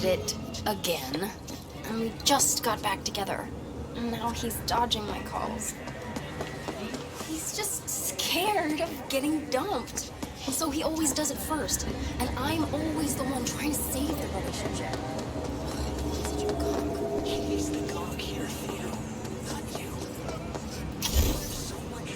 did it again. And we just got back together. And now he's dodging my calls. He's just scared of getting dumped. And so he always does it first. And I'm always the one trying to save the relationship. He's such a cock. He's the cock here, Theo. Not you. So much.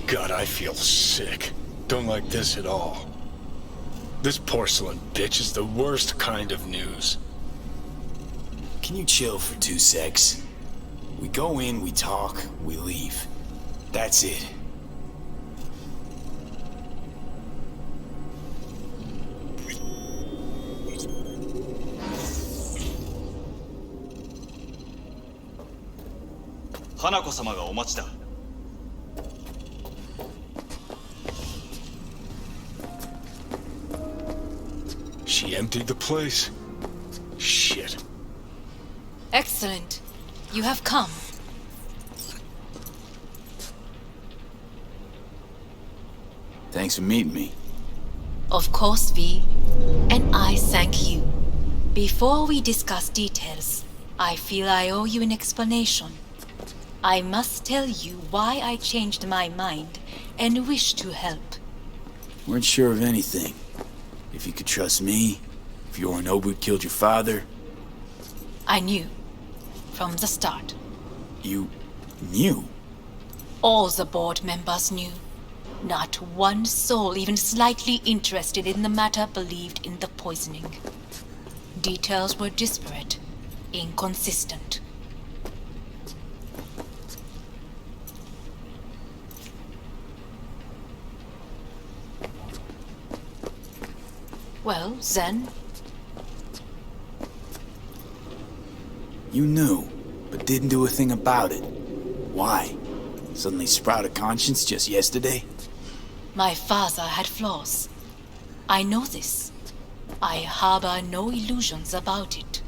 God, I feel sick. Don't like this at all. This porcelain bitch is the worst kind of news. Can you chill for 2 secs? We go in, we talk, we leave. That's it. Hanako-samaがお待ちだ。She emptied the place? Shit. Excellent. You have come. Thanks for meeting me. Of course, V. And I thank you. Before we discuss details, I feel I owe you an explanation. I must tell you why I changed my mind and wish to help. Weren't sure of anything. If you could trust me, if Yorinobu killed your father. I knew. From the start. You knew? All the board members knew. Not one soul even slightly interested in the matter believed in the poisoning. Details were disparate, inconsistent. Well, then... You knew, but didn't do a thing about it. Why? Suddenly sprout a conscience just yesterday? My father had flaws. I know this. I harbor no illusions about it.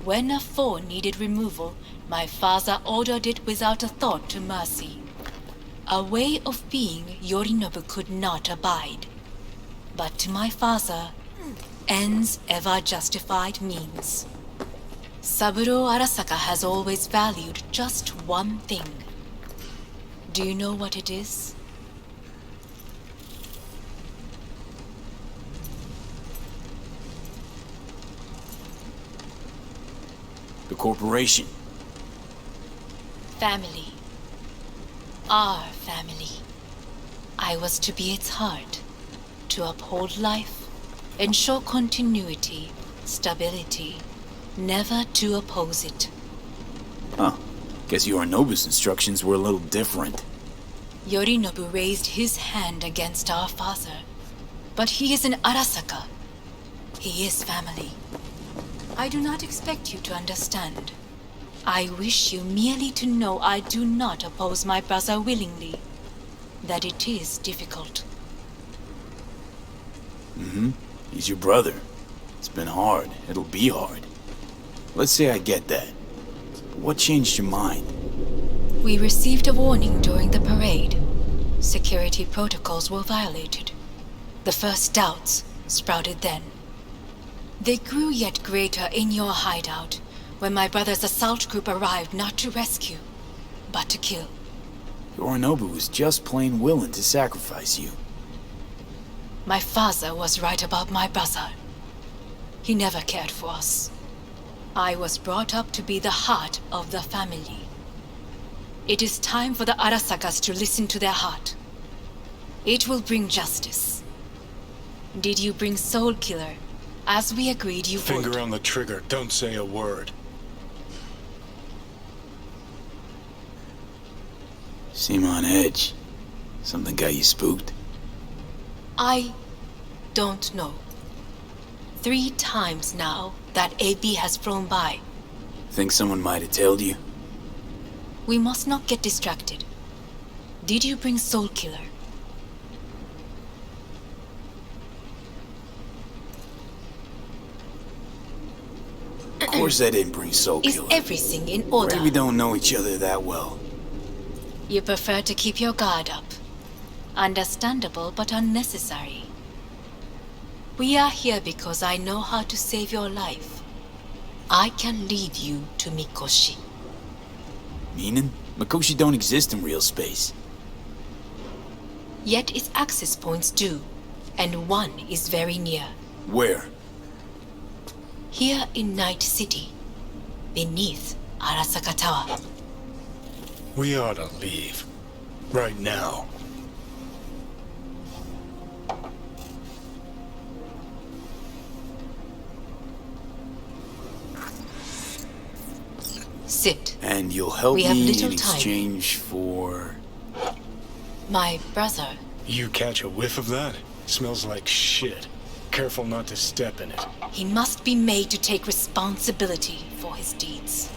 When a foe needed removal, my father ordered it without a thought to mercy. A way of being Yorinobu could not abide. But to my father, ends ever justified means. Saburo Arasaka has always valued just one thing. Do you know what it is? The corporation. Family. Our family. I was to be its heart, to uphold life, ensure continuity, stability, never to oppose it. Huh. Guess Yorinobu's instructions were a little different. Yorinobu raised his hand against our father, but he is an Arasaka. He is family. I do not expect you to understand. I wish you merely to know I do not oppose my brother willingly. That it is difficult. He's your brother. It's been hard. It'll be hard. Let's say I get that. But what changed your mind? We received a warning during the parade. Security protocols were violated. The first doubts sprouted then. They grew yet greater in your hideout when my brother's assault group arrived not to rescue, but to kill. Yorinobu was just plain willing to sacrifice you. My father was right about my brother. He never cared for us. I was brought up to be the heart of the family. It is time for the Arasakas to listen to their heart. It will bring justice. Did you bring Soul Killer, as we agreed you would? Finger on the trigger, don't say a word. Seem on edge. Something got you spooked? I don't know. 3 times now that AB has flown by. Think someone might have told you? We must not get distracted. Did you bring Soul Killer? Of course I didn't bring Soul Is Killer. everything in order? Afraid we don't know each other that well. You prefer to keep your guard up. Understandable, but unnecessary. We are here because I know how to save your life. I can lead you to Mikoshi. Meaning? Mikoshi don't exist in real space. Yet its access points do, and one is very near. Where? Here in Night City, beneath Arasaka Tower. We ought to leave. Right now. Sit. And you'll help We have me little in time. exchange for... My brother. You catch a whiff of that? Smells like shit. Careful not to step in it. He must be made to take responsibility for his deeds.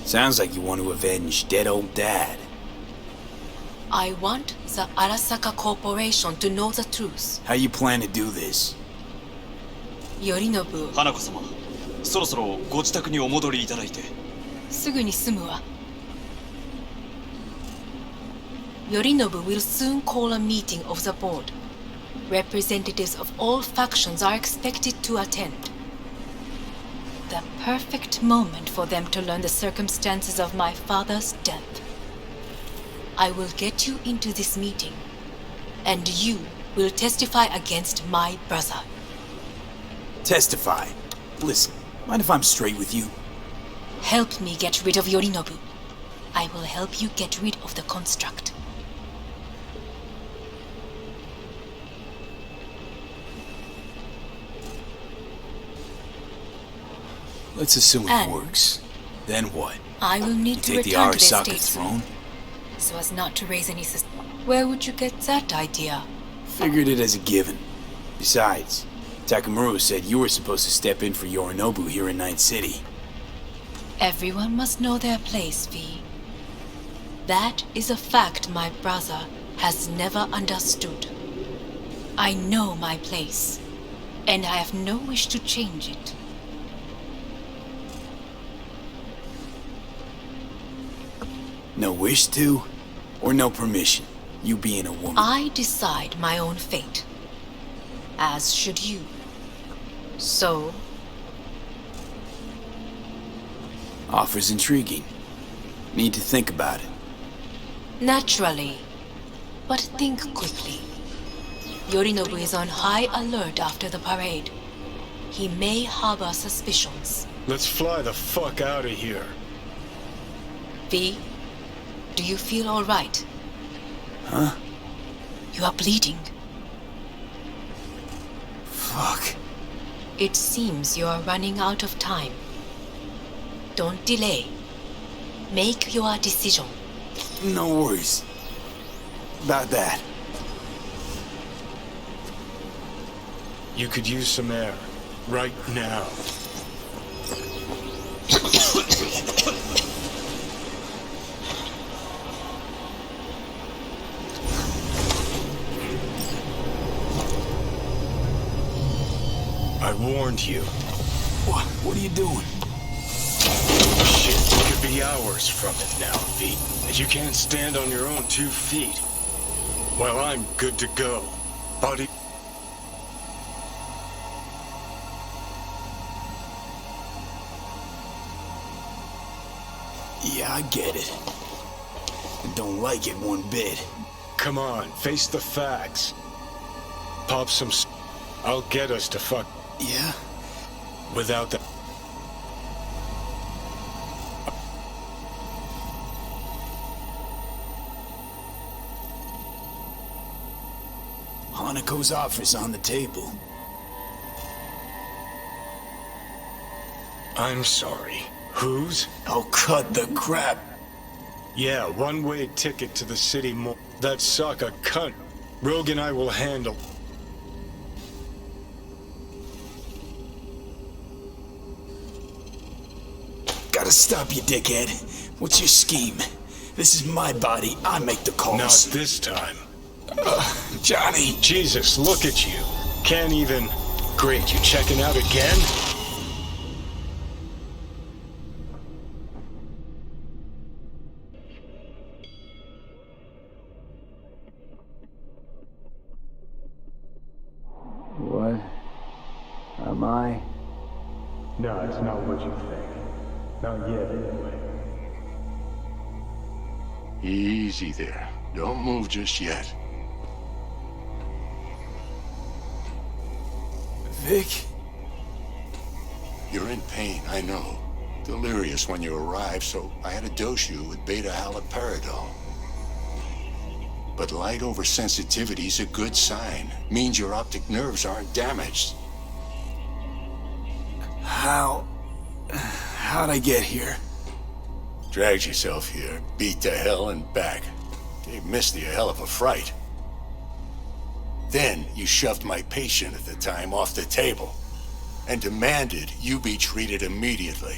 Sounds like you want to avenge dead old dad. I want the Arasaka Corporation to know the truth. How you plan to do this? Yorinobu, 花子様、そろそろご自宅にお戻りいただいて。すぐに済むわ。Yorinobu will soon call a meeting of the board. Representatives of all factions are expected to attend. The perfect moment for them to learn the circumstances of my father's death. I will get you into this meeting, and you will testify against my brother. Testify. Listen, mind if I'm straight with you? Help me get rid of Yorinobu. I will help you get rid of the construct. Let's assume it And- works. Then what? I will need You to take the return to the Arasaka States throne? so as not to raise any Where would you get that idea? Figured it as a given. Besides, Takamura said you were supposed to step in for Yorinobu here in Night City. Everyone must know their place, V. That is a fact my brother has never understood. I know my place, and I have no wish to change it. No wish to, or no permission, you being a woman. I decide my own fate, as should you. So, Offer's intriguing. Need to think about it. naturally, but think quickly. Yorinobu is on high alert after the parade. He may harbor suspicions. Let's fly the fuck out of here. V, do you feel all right? Huh? You are bleeding. Fuck. It seems you are running out of time. Don't delay. Make your decision. No worries. About that. You could use some air. Right now. I warned you. What are you doing? Shit, you could be hours from it now, V. And you can't stand on your own 2 feet. Well, I'm good to go. Buddy. Yeah, I get it. I don't like it one bit. Come on, face the facts. Pop some I'll get us to fuck Yeah? without the... Hanako's offer's on the table. I'm sorry. Whose? Oh, cut the crap. Yeah, one-way ticket to the city mall. That suck a cunt. Rogue and I will handle. Gotta stop you, dickhead. What's your scheme? This is my body. I make the calls. Not this time. Johnny. Jesus, look at you. Can't even... Great, you checking out again? What? Am I? No, it's not what you think. Not yet, anyway. Easy there. Don't move just yet. Vic? You're in pain, I know. Delirious when you arrived, so I had to dose you with beta-haloperidol. But light oversensitivity's a good sign. Means your optic nerves aren't damaged. How'd I get here? Dragged yourself here, beat to hell and back. Gave Misty a hell of a fright. Then you shoved my patient at the time off the table and demanded you be treated immediately.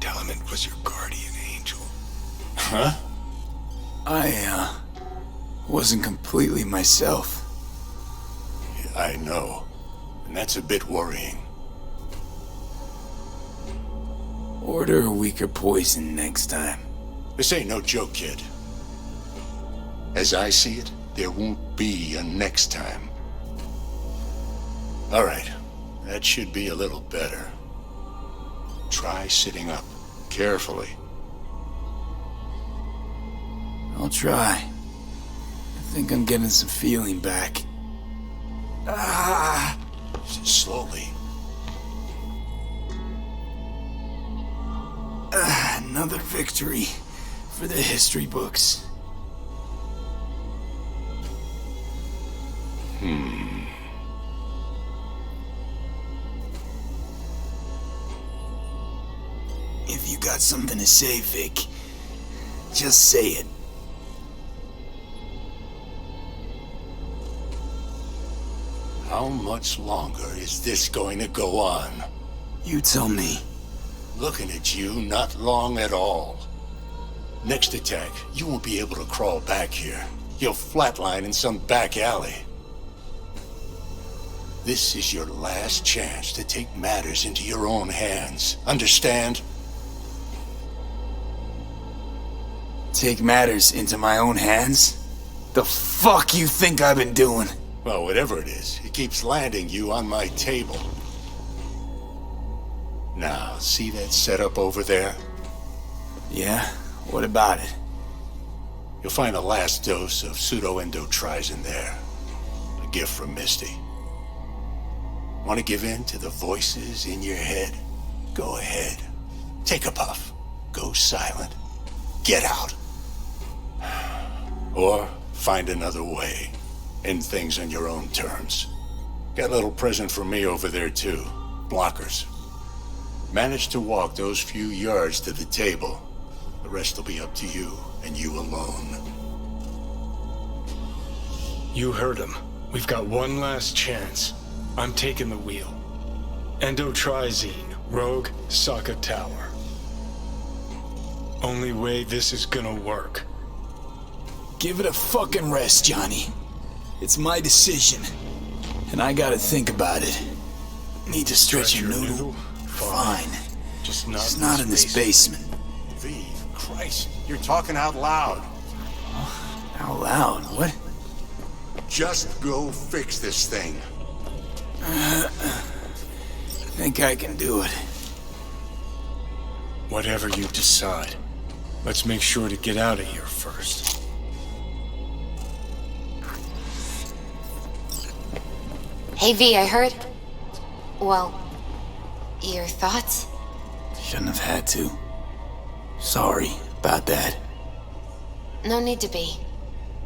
Tell him it was your guardian angel. Huh? Wasn't completely myself. I know. And that's a bit worrying. Order a weaker poison next time. This ain't no joke, kid. As I see it, there won't be a next time. All right. That should be a little better. Try sitting up. Carefully. I'll try. I think I'm getting some feeling back. Slowly. Another victory for the history books. If you got something to say, Vic, just say it. How much longer is this going to go on? You tell me. Looking at you, not long at all. Next attack, you won't be able to crawl back here. You'll flatline in some back alley. This is your last chance to take matters into your own hands. Understand? Take matters into my own hands? The fuck you think I've been doing? Well, whatever it is, it keeps landing you on my table. Now, see that setup over there? Yeah? What about it? You'll find a last dose of pseudo-endotrizin there. A gift from Misty. Want to give in to the voices in your head? Go ahead. Take a puff. Go silent. Get out. Or find another way. End things on your own terms. Got a little present for me over there too. Blockers. Manage to walk those few yards to the table. The rest will be up to you, and you alone. You heard him. We've got one last chance. I'm taking the wheel. Endotrizine, Rogue, Sokka Tower. Only way this is gonna work. Give it a fucking rest, Johnny. It's my decision, and I gotta think about it. Need to stretch your noodle? Fine. Just not in this basement. V, Christ, you're talking out loud. Out loud? What? Just go fix this thing. I think I can do it. Whatever you decide. Let's make sure to get out of here first. Hey V, I heard... Well, your thoughts? Shouldn't have had to. Sorry about that. No need to be.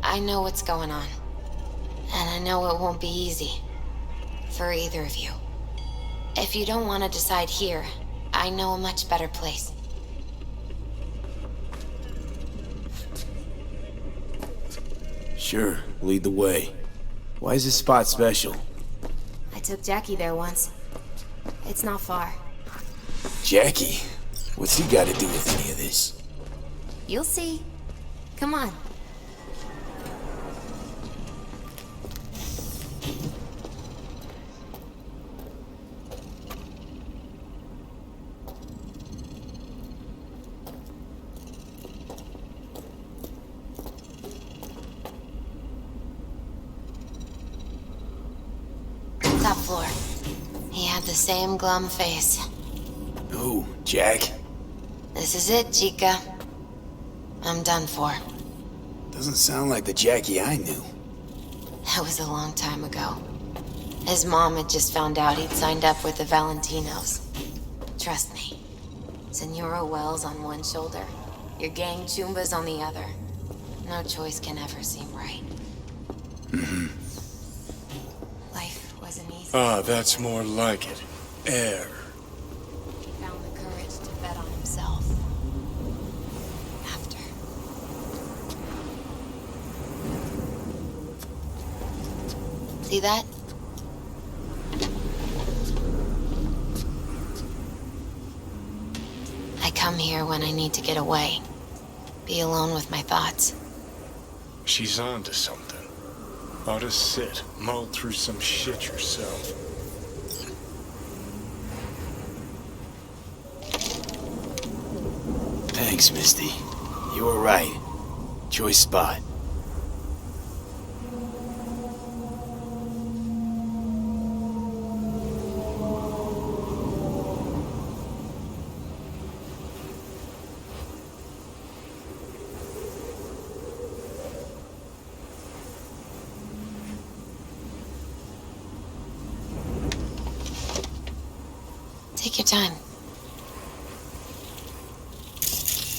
I know what's going on. And I know it won't be easy. For either of you. If you don't want to decide here, I know a much better place. Sure, lead the way. Why is this spot special? I took Jackie there once. It's not far. Jackie? What's he got to do with any of this? You'll see. Come on. Top floor. He had the same glum face. Who? Jack? This is it, Chica. I'm done for. Doesn't sound like the Jackie I knew. That was a long time ago. His mom had just found out he'd signed up with the Valentinos. Trust me. Senora Wells on one shoulder, your gang Chumbas on the other. No choice can ever seem right. Life wasn't easy. Ah, that's more like it. Air. He found the courage to bet on himself. After. See that? I come here when I need to get away. Be alone with my thoughts. She's onto something. Ought to sit, mull through some shit yourself. Thanks, Misty. You were right. Choice spot. Take your time.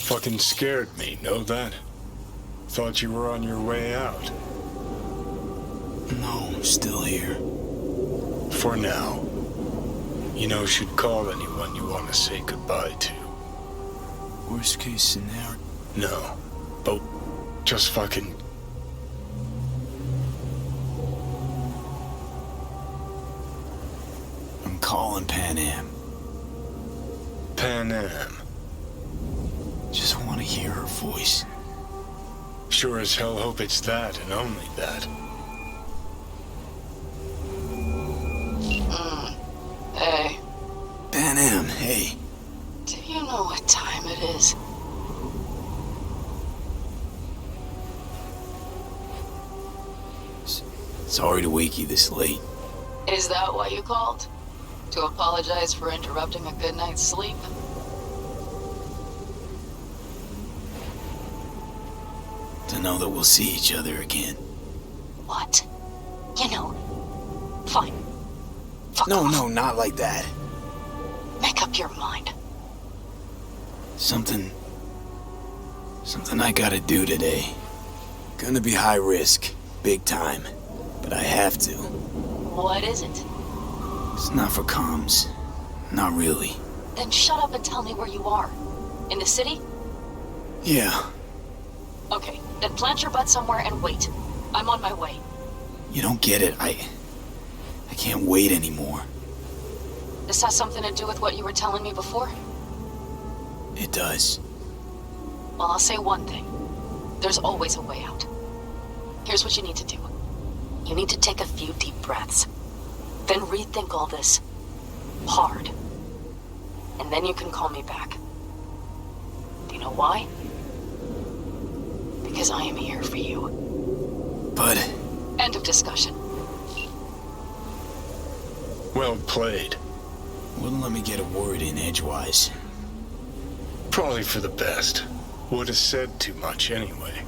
Fucking scared me, know that? Thought you were on your way out. No, I'm still here. For now. You know, should call anyone you want to say goodbye to. Worst case scenario. No, but just fucking... I'm calling Pan Am. Pan Am. Just want to hear her voice. Sure as hell hope it's that and only that. Hey, Pan Am, hey. do you know what time it is? Sorry to wake you this late. Is that why you called? To apologize for interrupting a good night's sleep? To know that we'll see each other again. What? You know, fine. Fuck No, off. no, not like that. Make up your mind. Something I gotta do today. Gonna be high risk, big time, but I have to. What is it? It's not for comms. Not really. Then shut up and tell me where you are. In the city? Yeah, Okay, then plant your butt somewhere and wait. I'm on my way. you don't get it. I can't wait anymore. This has something to do with what you were telling me before? It does. Well, I'll say one thing. There's always a way out. Here's what you need to do. You need to take a few deep breaths. Then rethink all this. Hard. And then you can call me back. Do you know why? Because I am here for you. But End of discussion. Well played. wouldn't let me get a word in edgewise. Probably for the best. Would have said too much anyway.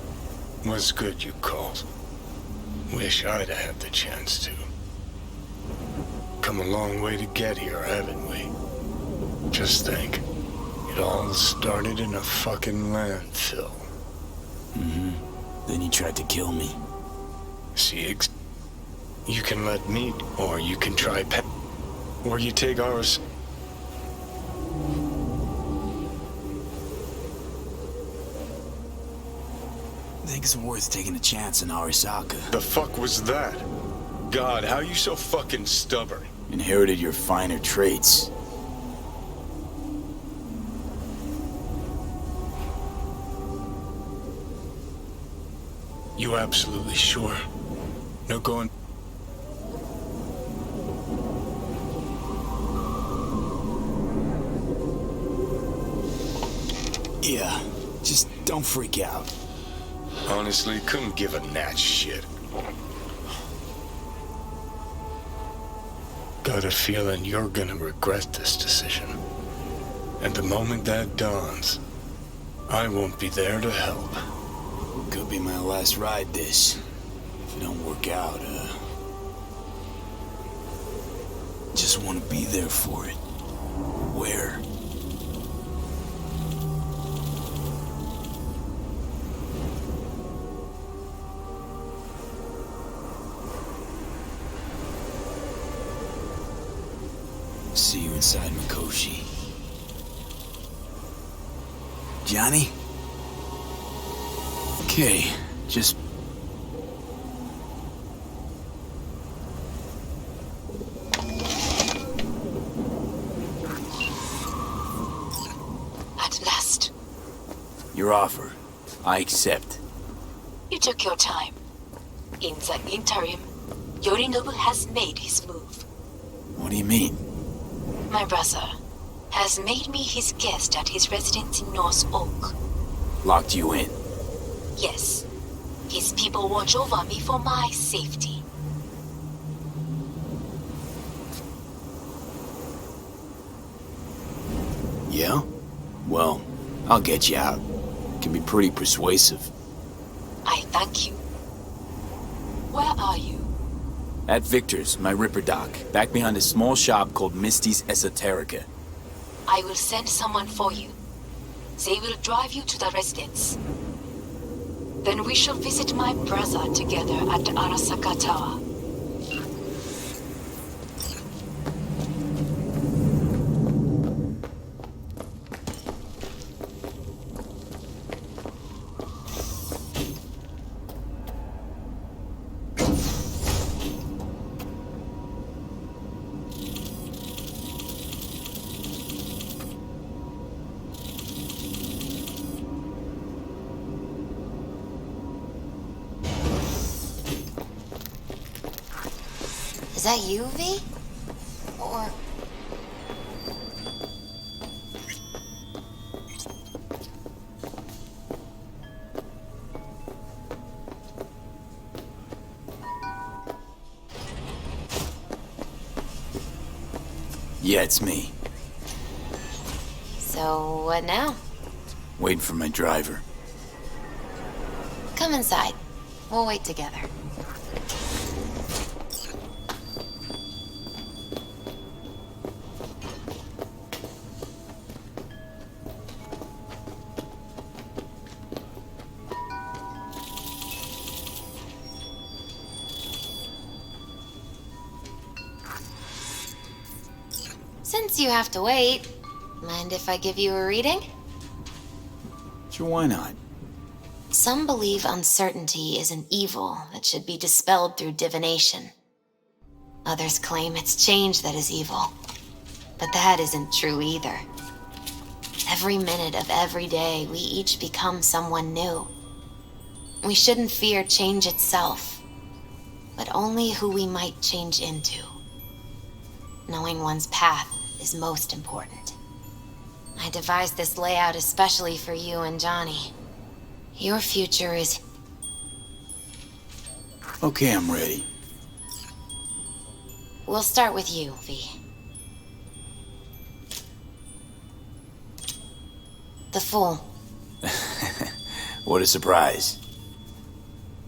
Was good you called. Wish I'd have had the chance to. Come a long way to get here, haven't we? Just think. It all started in a fucking landfill. Then he tried to kill me. See, you can let me, or you can try or you take ours. Think it's worth taking a chance in Arisaka. The fuck was that? God, how you so fucking stubborn? Inherited your finer traits. You absolutely sure? No going... Yeah, just don't freak out. Honestly, couldn't give a gnat's shit. Got a feeling you're gonna regret this decision. And the moment that dawns, I won't be there to help. Could be my last ride this. If it don't work out, just want to be there for it. Where? See you inside Mikoshi. Johnny? Okay, just... At last. Your offer. I accept. You took your time. In the interim, Yorinobu has made his move. What do you mean? My brother has made me his guest at his residence in North Oak. Locked you in? Yes. His people watch over me for my safety. Yeah? Well, I'll get you out. Can be pretty persuasive. I thank you. Where are you? At Victor's, my Ripper dock, back behind a small shop called Misty's Esoterica. I will send someone for you. They will drive you to the residence. Then we shall visit my brother together at Arasaka Tower. Is that you, V? Or... Yeah, it's me. So, what now? Waiting for my driver. Come inside. We'll wait together. Since you have to wait, mind if I give you a reading? Sure, why not? Some believe uncertainty is an evil that should be dispelled through divination. Others claim it's change that is evil. But that isn't true either. Every minute of every day, we each become someone new. We shouldn't fear change itself, but only who we might change into. Knowing one's path is most important. I devised this layout especially for you and Johnny. Your future is... Okay, I'm ready. We'll start with you, V. The Fool. What a surprise.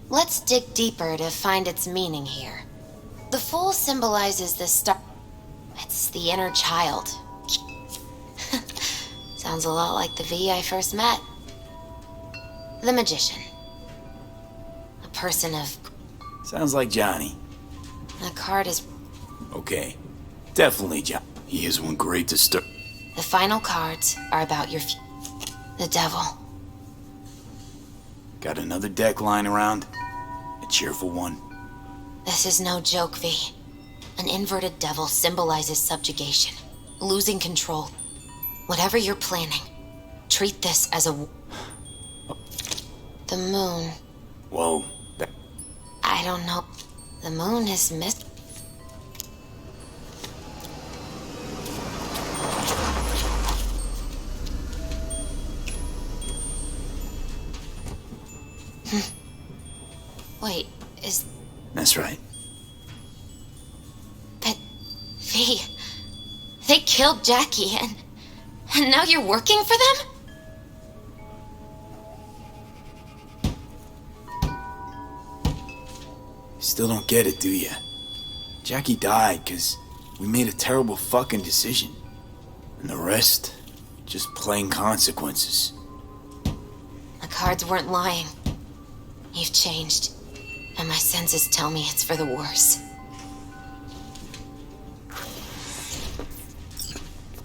Let's dig deeper to find its meaning here. The Fool symbolizes the star... It's the inner child. Sounds a lot like the V I first met. The Magician. A person of... Sounds like Johnny. The card is... Okay. Definitely Johnny. He is one great to start. The final cards are about your... The Devil. Got another deck lying around? A cheerful one? This is no joke, V. An inverted devil symbolizes subjugation, losing control. Whatever you're planning, treat this as a... The moon. Whoa. I don't know. The moon is missed. Wait, is... That's right. But... V... They killed Jackie and now you're working for them? Still don't get it, do ya? Jackie died because we made a terrible fucking decision. And the rest, just plain consequences. The cards weren't lying. You've changed. And my senses tell me it's for the worse.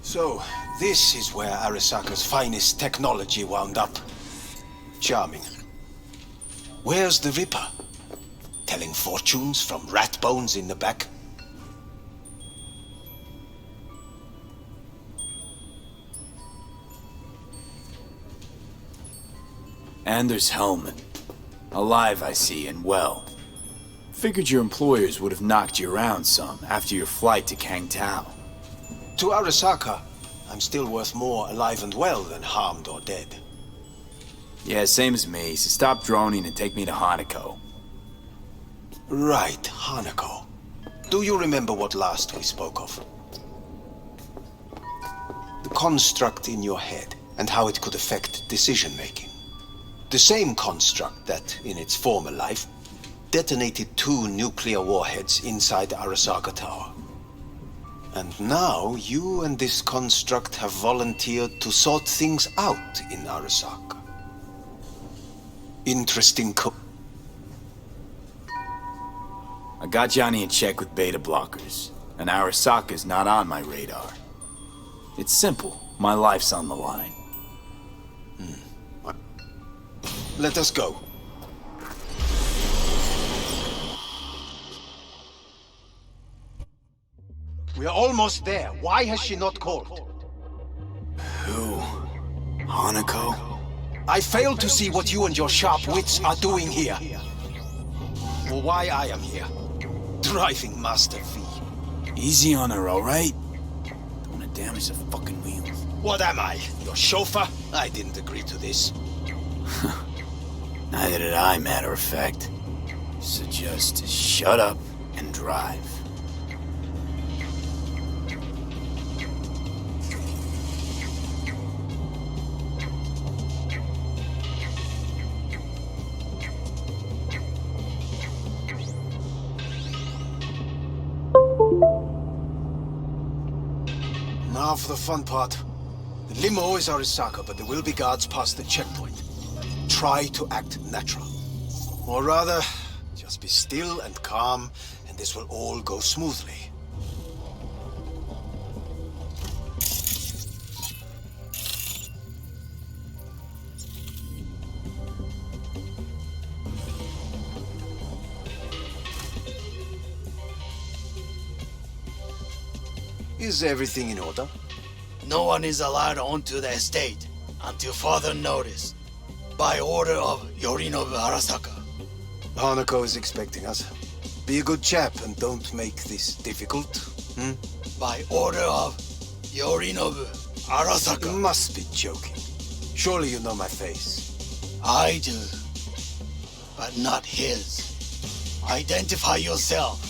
So, this is where Arasaka's finest technology wound up. Charming. Where's the Ripper? Telling fortunes from rat bones in the back? Anders' helmet. Alive, I see, and well. Figured your employers would have knocked you around some after your flight to Kangtao. To Arasaka, I'm still worth more alive and well than harmed or dead. Yeah, same as me, so stop droning and take me to Hanako. Right, Hanako. Do you remember what last we spoke of? The construct in your head and how it could affect decision-making. The same construct that, in its former life, detonated 2 nuclear warheads inside Arasaka Tower. And now, you and this construct have volunteered to sort things out in Arasaka. Interesting I got Johnny in check with beta blockers, and Arasaka's not on my radar. It's simple. My life's on the line. Let us go. We are almost there. Why has she not called? Who? Hanako? I fail to see what you and your sharp wits are doing here. Or why I am here. Driving Master V. Easy on her, alright? Don't wanna damage the fucking wheels. What am I? Your chauffeur? I didn't agree to this. Neither did I, matter of fact. So just shut up and drive. Now for the fun part. The limo is Arasaka, but there will be guards past the checkpoint. Try to act natural. Or rather, just be still and calm, and this will all go smoothly. Is everything in order? No one is allowed onto the estate until further notice. By order of Yorinobu Arasaka. Hanako is expecting us. Be a good chap and don't make this difficult. By order of Yorinobu Arasaka. You must be joking. Surely you know my face. I do. But not his. Identify yourself.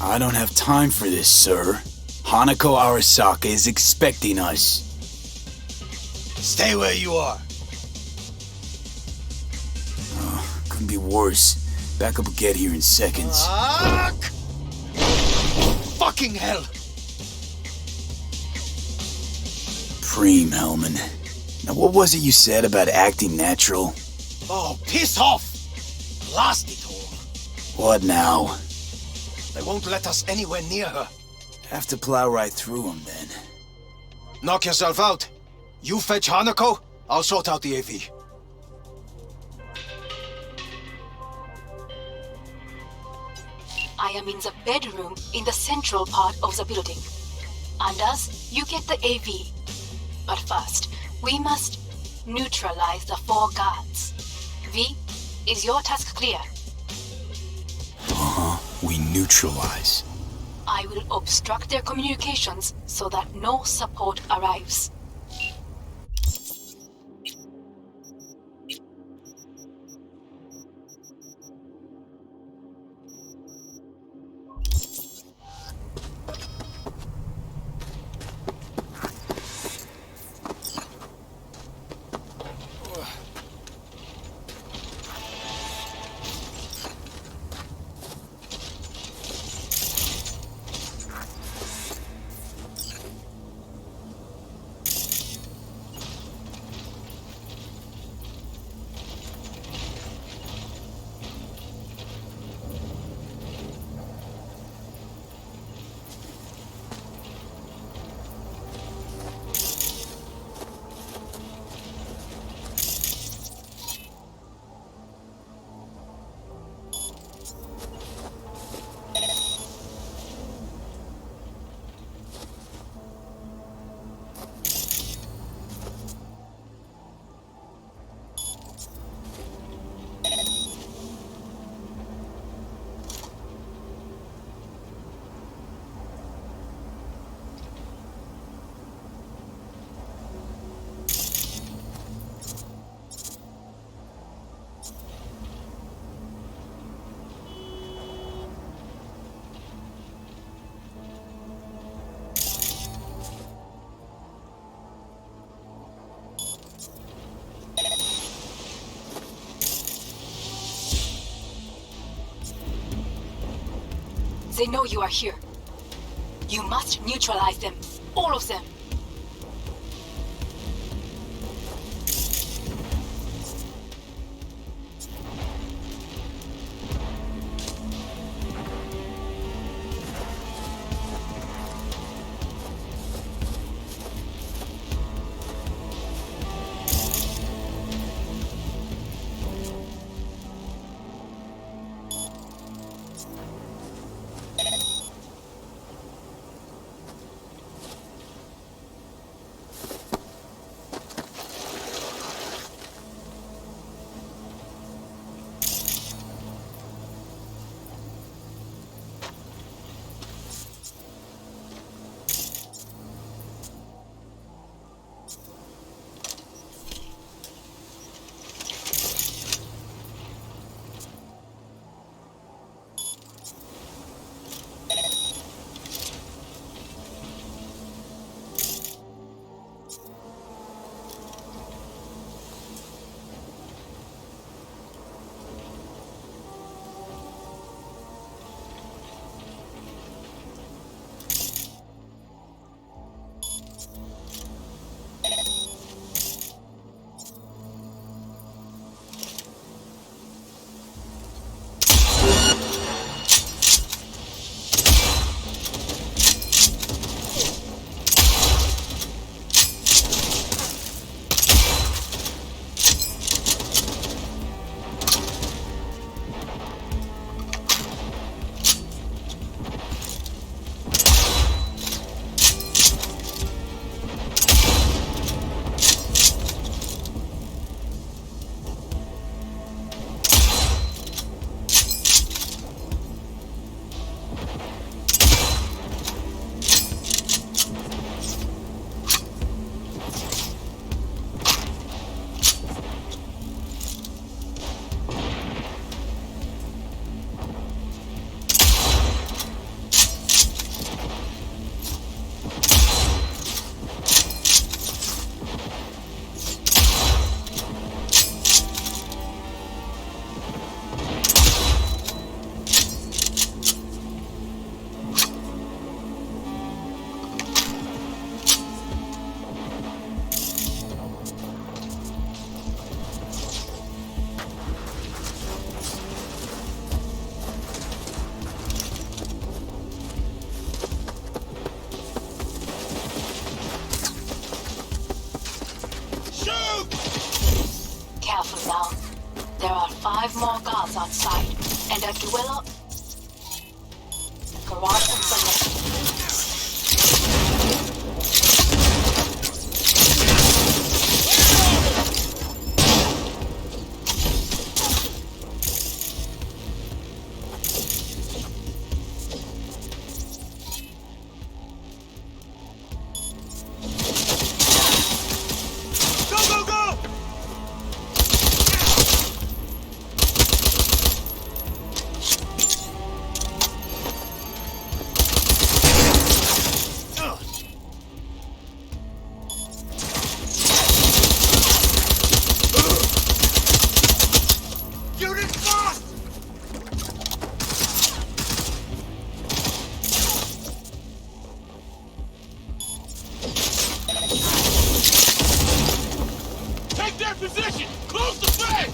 I don't have time for this, sir. Hanako Arasaka is expecting us. Stay where you are. Couldn't be worse. Backup will get here in seconds. Fuck! Fucking hell! Preem, Hellman. Now what was it you said about acting natural? Oh, piss off! Blast it all. What now? They won't let us anywhere near her. Have to plow right through them then. Knock yourself out. You fetch Hanako, I'll sort out the AV. I am in the bedroom in the central part of the building. Anders, you get the AV. But first, we must neutralize the 4 guards. V, is your task clear? We neutralize. I will obstruct their communications so that no support arrives. They know you are here. You must neutralize them. All of them. Careful now. There are 5 more guards outside, and a duello. Garage and select. Position! Close the flag!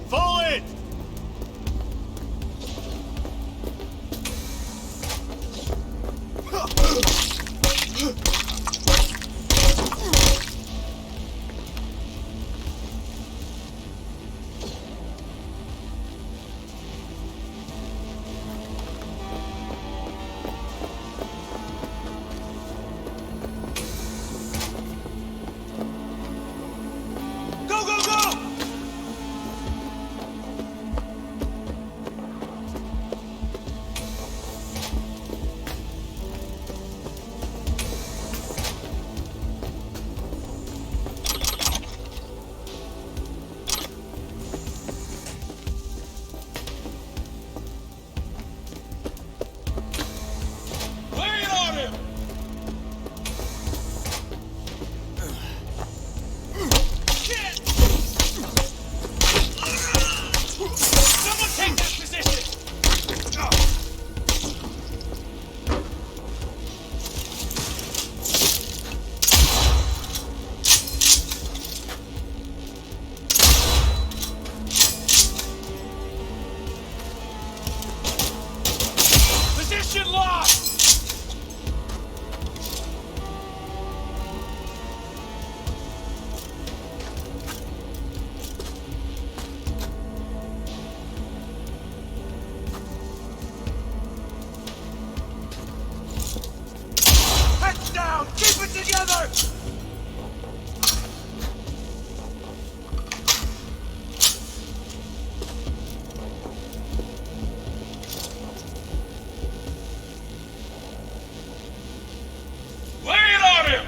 Fall in! Go, go, go! Lay it on him! Shit! Someone take that position! Position locked! Heads down! Keep it together! Lay it on him!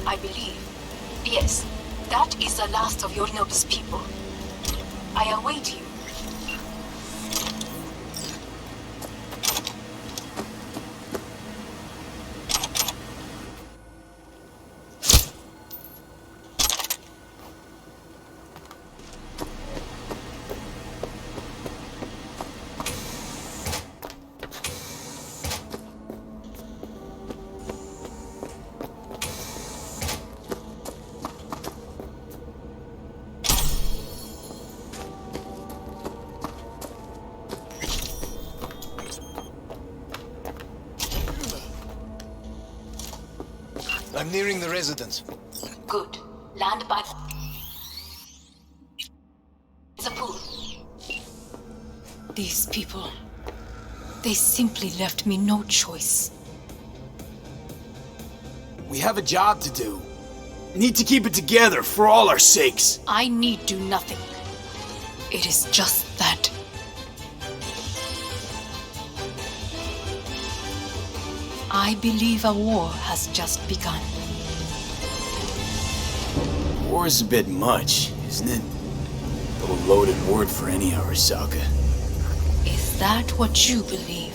I believe, yes, that is the last of Yorinobu's people. I await you. I'm nearing the residence. Good. Land by the pool. These people, they simply left me no choice. We have a job to do. Need to keep it together for all our sakes. I need do nothing. It is just that. I I believe a war has just begun. War's a bit much, isn't it? A little loaded word for any Arasaka. Is that what you believe?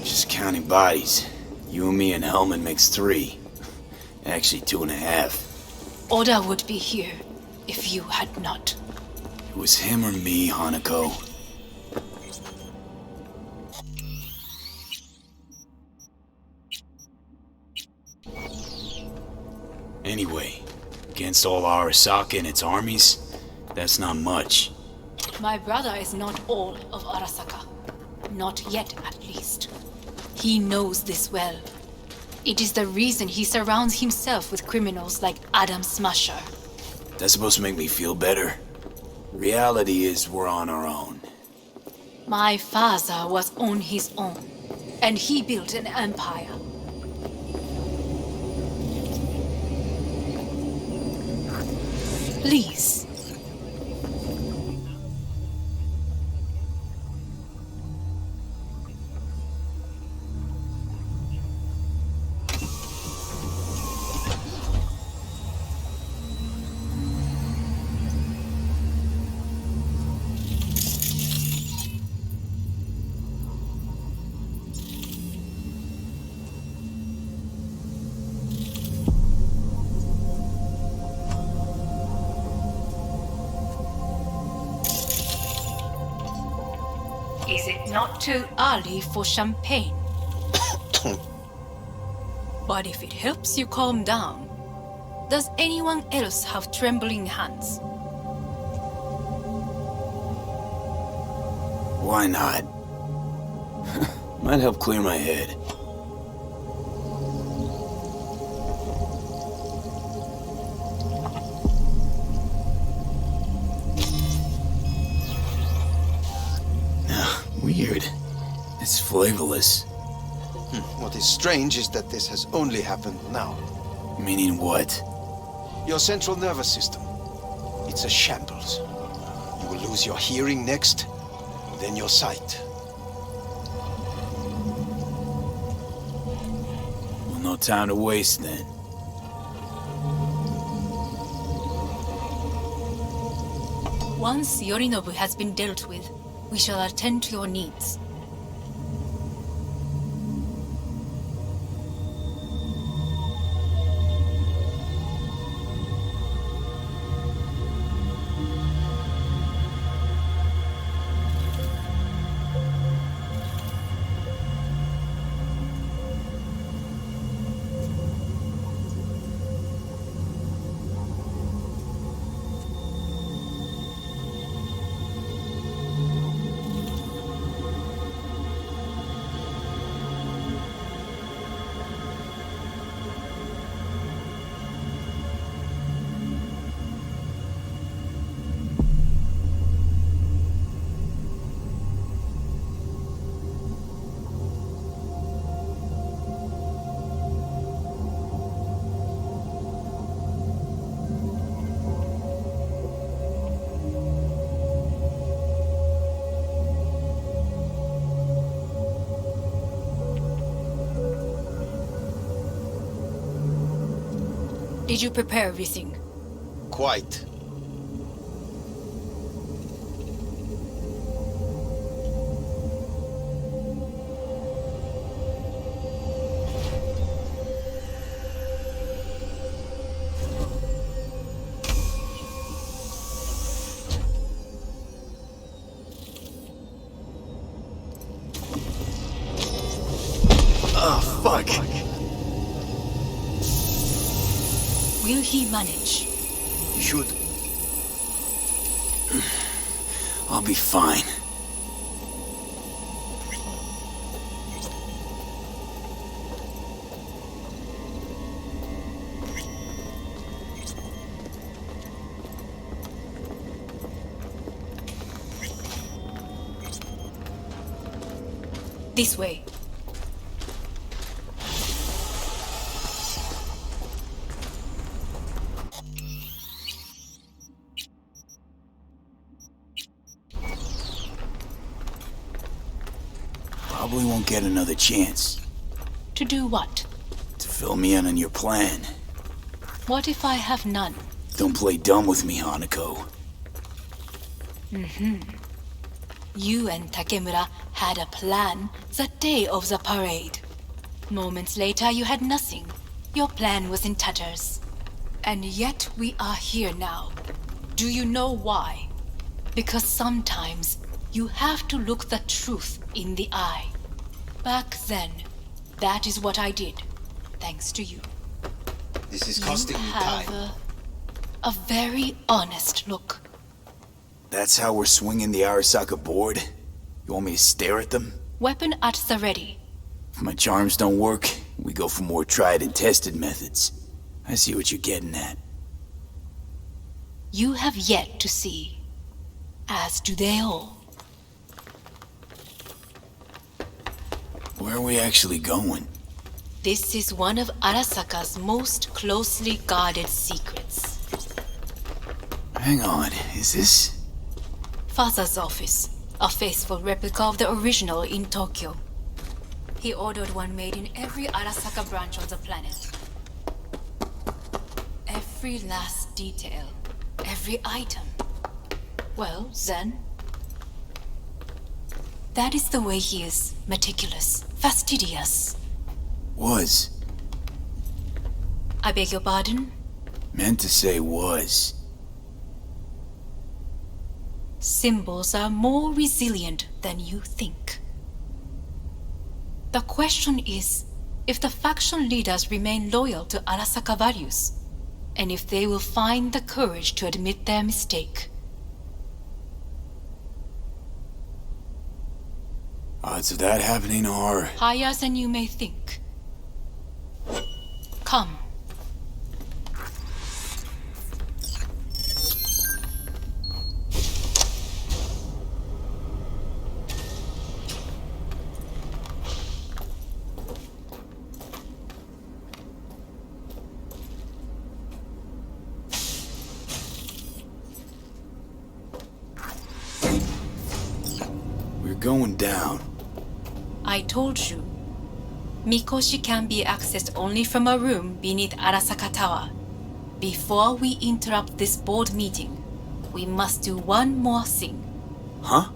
Just counting bodies. You and me and Hellman makes 3. Actually 2.5. Oda would be here if you had not. It was him or me, Hanako. Anyway, against all Arasaka and its armies, that's not much. My brother is not all of Arasaka. Not yet, at least. He knows this well. It is the reason he surrounds himself with criminals like Adam Smasher. That's supposed to make me feel better. Reality is we're on our own. My father was on his own, and he built an empire. Please. Is it not too early for champagne? But if it helps you calm down, does anyone else have trembling hands? Why not? Might help clear my head. Weird. It's flavorless. What is strange is that this has only happened now. Meaning what? Your central nervous system. It's a shambles. You will lose your hearing next, then your sight. Well, no time to waste then. Once Yorinobu has been dealt with, we shall attend to your needs. Did you prepare everything? Quite. Oh, fuck. Will he manage? Should. I'll be fine. This way. Probably won't get another chance. To do what? To fill me in on your plan. What if I have none? Don't play dumb with me, Hanako. You and Takemura had a plan the day of the parade. Moments later, you had nothing. Your plan was in tatters. And yet we are here now. Do you know why? Because sometimes you have to look the truth in the eye. Back then, that is what I did, thanks to you. This is costing me You have time. a very honest look. That's how we're swinging the Arasaka board? You want me to stare at them? Weapon at the ready. If my charms don't work, we go for more tried and tested methods. I see what you're getting at. You have yet to see, as do they all. Where are we actually going? This is one of Arasaka's most closely guarded secrets. Hang on, is this... Father's office, a faithful replica of the original in Tokyo. He ordered one made in every Arasaka branch on the planet. Every last detail, every item. Well, then... that is the way he is. Meticulous, fastidious. Was. I beg your pardon? Meant to say was. Symbols are more resilient than you think. The question is if the faction leaders remain loyal to Arasaka values, and if they will find the courage to admit their mistake. Odds of that happening are... Higher than you may think. Come. We're going down. I told you. Mikoshi can be accessed only from a room beneath Arasaka Tower. Before we interrupt this board meeting, we must do one more thing. Huh?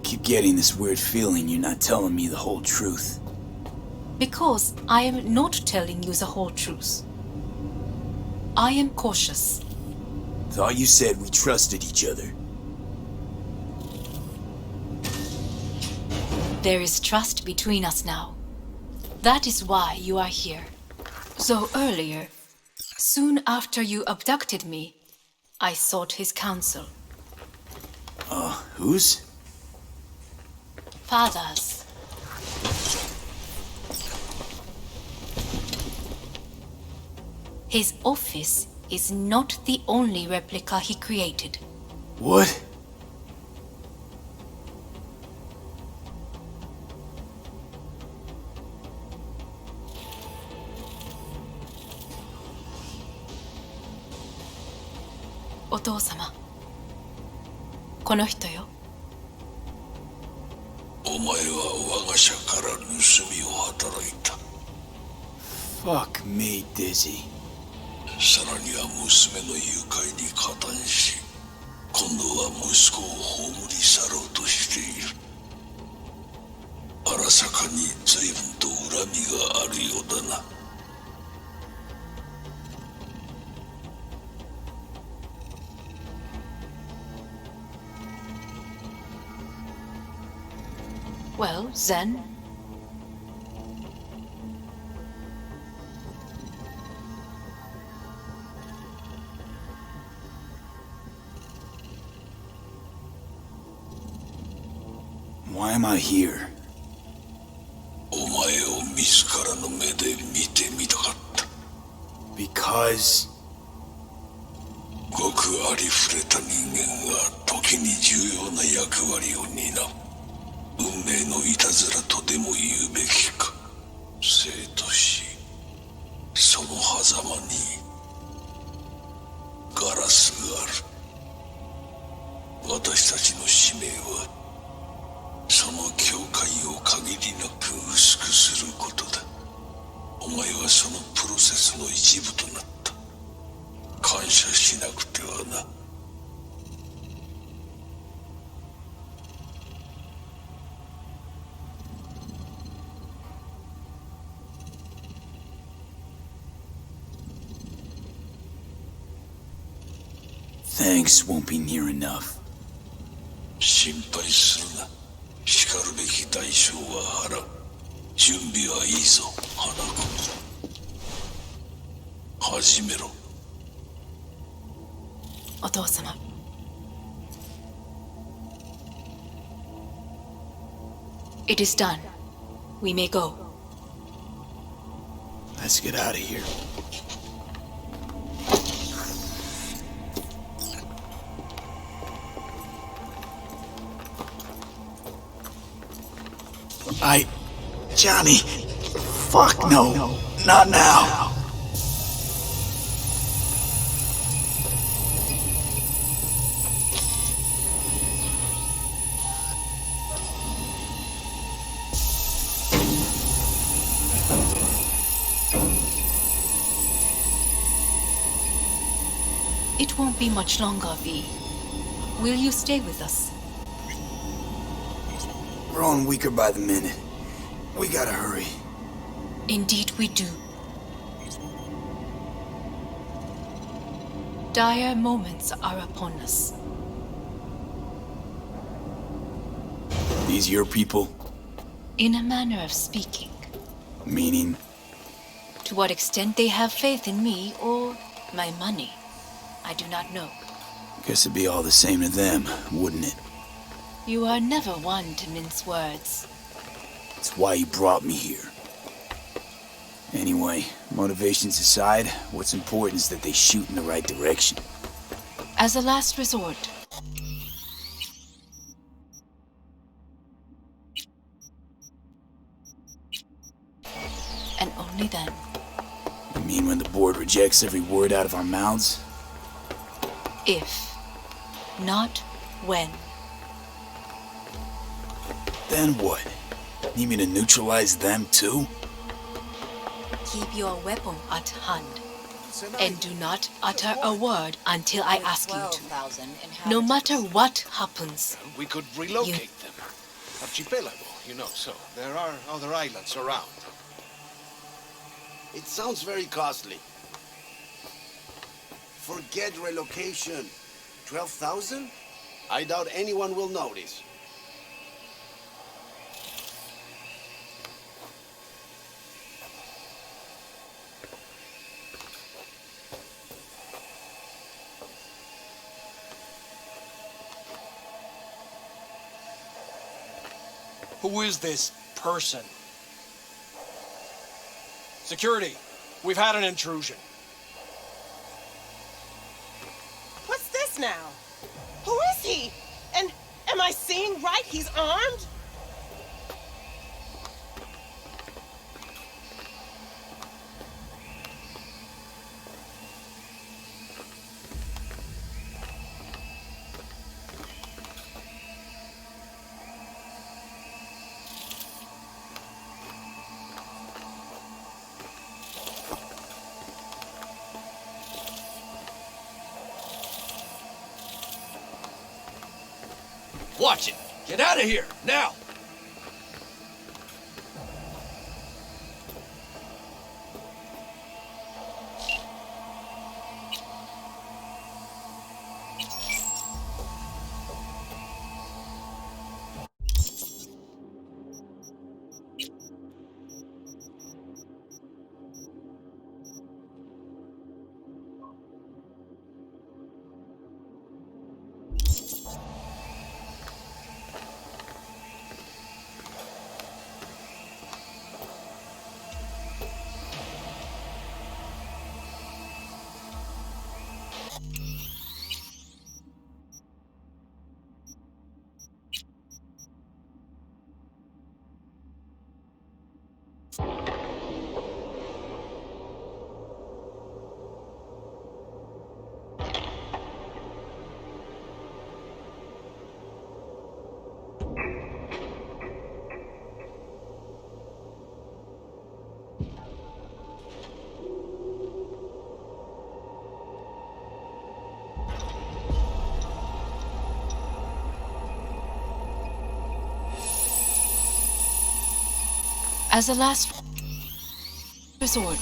Keep getting this weird feeling you're not telling me the whole truth. Because I am not telling you the whole truth. I am cautious. Thought you said we trusted each other. There is trust between us now. That is why you are here. So earlier, soon after you abducted me, I sought his counsel. Whose? Father's. His office is not the only replica he created. What? O父様、この人よ。お前は我が社から盗みを働いた。Fuck me, Dizzy. さらには娘の誘拐に加担し、今度は息子を葬り去ろうとしている。荒坂に随分と恨みがあるようだな。Well, then. Why am I here? お前を自らの目で見てみたかった。Because... ごくありふれた人間が時に重要な役割を担う。運命のいたずらとでも言うべきか。生と死、その狭間にガラスがある。私たちの使命はその境界を限りなく薄くすることだ。がそのプロセスの一部となった。感謝しなくてはな。Thanks won't be near enough. 心配するな。しかるべき代償は払う。準備はいいぞ、花子。始めろ。お父様。It is done. We may go. Let's get out of here. Johnny. Fuck no. Not now. It won't be much longer, V. Will you stay with us? Growing weaker by the minute. We gotta hurry. Indeed we do. Dire moments are upon us. These your people? In a manner of speaking. Meaning? To what extent they have faith in me or my money, I do not know. Guess it'd be all the same to them, wouldn't it? You are never one to mince words. That's why you brought me here. Anyway, motivations aside, what's important is that they shoot in the right direction. As a last resort. And only then. You mean when the board rejects every word out of our mouths? If. Not when. Then what? Need me to neutralize them too? Keep your weapon at hand. And do not utter a word until I ask you to. No matter what happens. We could relocate them. Archipelago, you know, so there are other islands around. It sounds very costly. Forget relocation. 12,000? I doubt anyone will notice. Who is this person? Security, we've had an intrusion. What's this now? Who is he? And am I seeing right? He's armed? Watch it! Get out of here, now! As a last resort.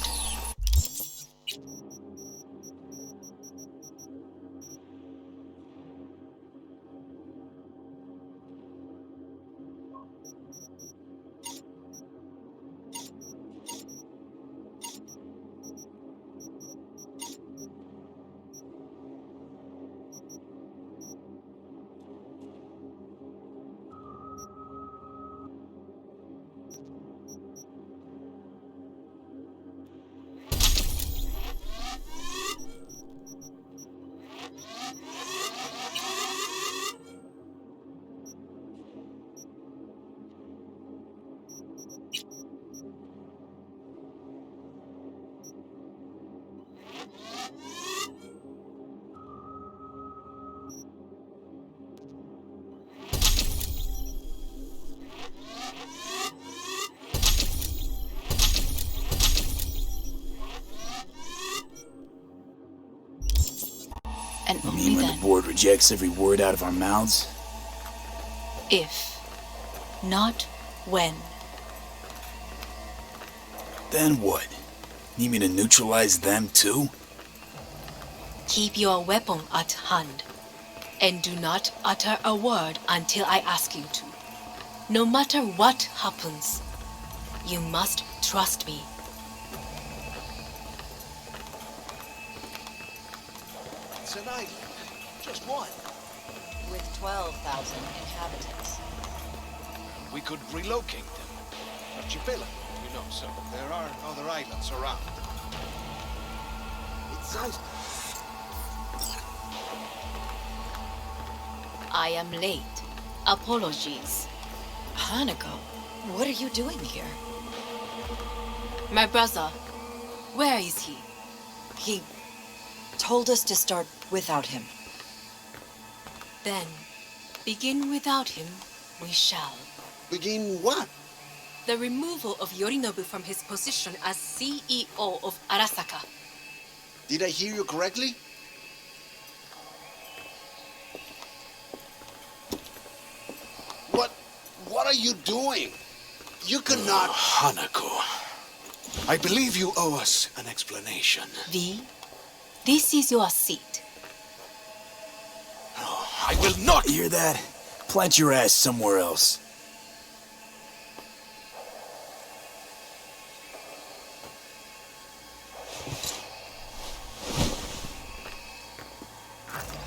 And You only mean when then, the board rejects every word out of our mouths? if, not when. Then what? Need me to neutralize them too? Keep your weapon at hand, and do not utter a word until I ask you to. No matter what happens, you must trust me. It's an island. Just one. With 12,000 inhabitants. We could relocate them. Archipelago, you know, so there are other islands around. It sounds... I am late. Apologies. Hanako, what are you doing here? My brother, where is he? He told us to start without him. Then, begin without him, we shall. Begin what? The removal of Yorinobu from his position as CEO of Arasaka. Did I hear you correctly? What are you doing? You cannot... Hanako, I believe you owe us an explanation. V, this is your seat. Oh, I will not... Hear that? Plant your ass somewhere else.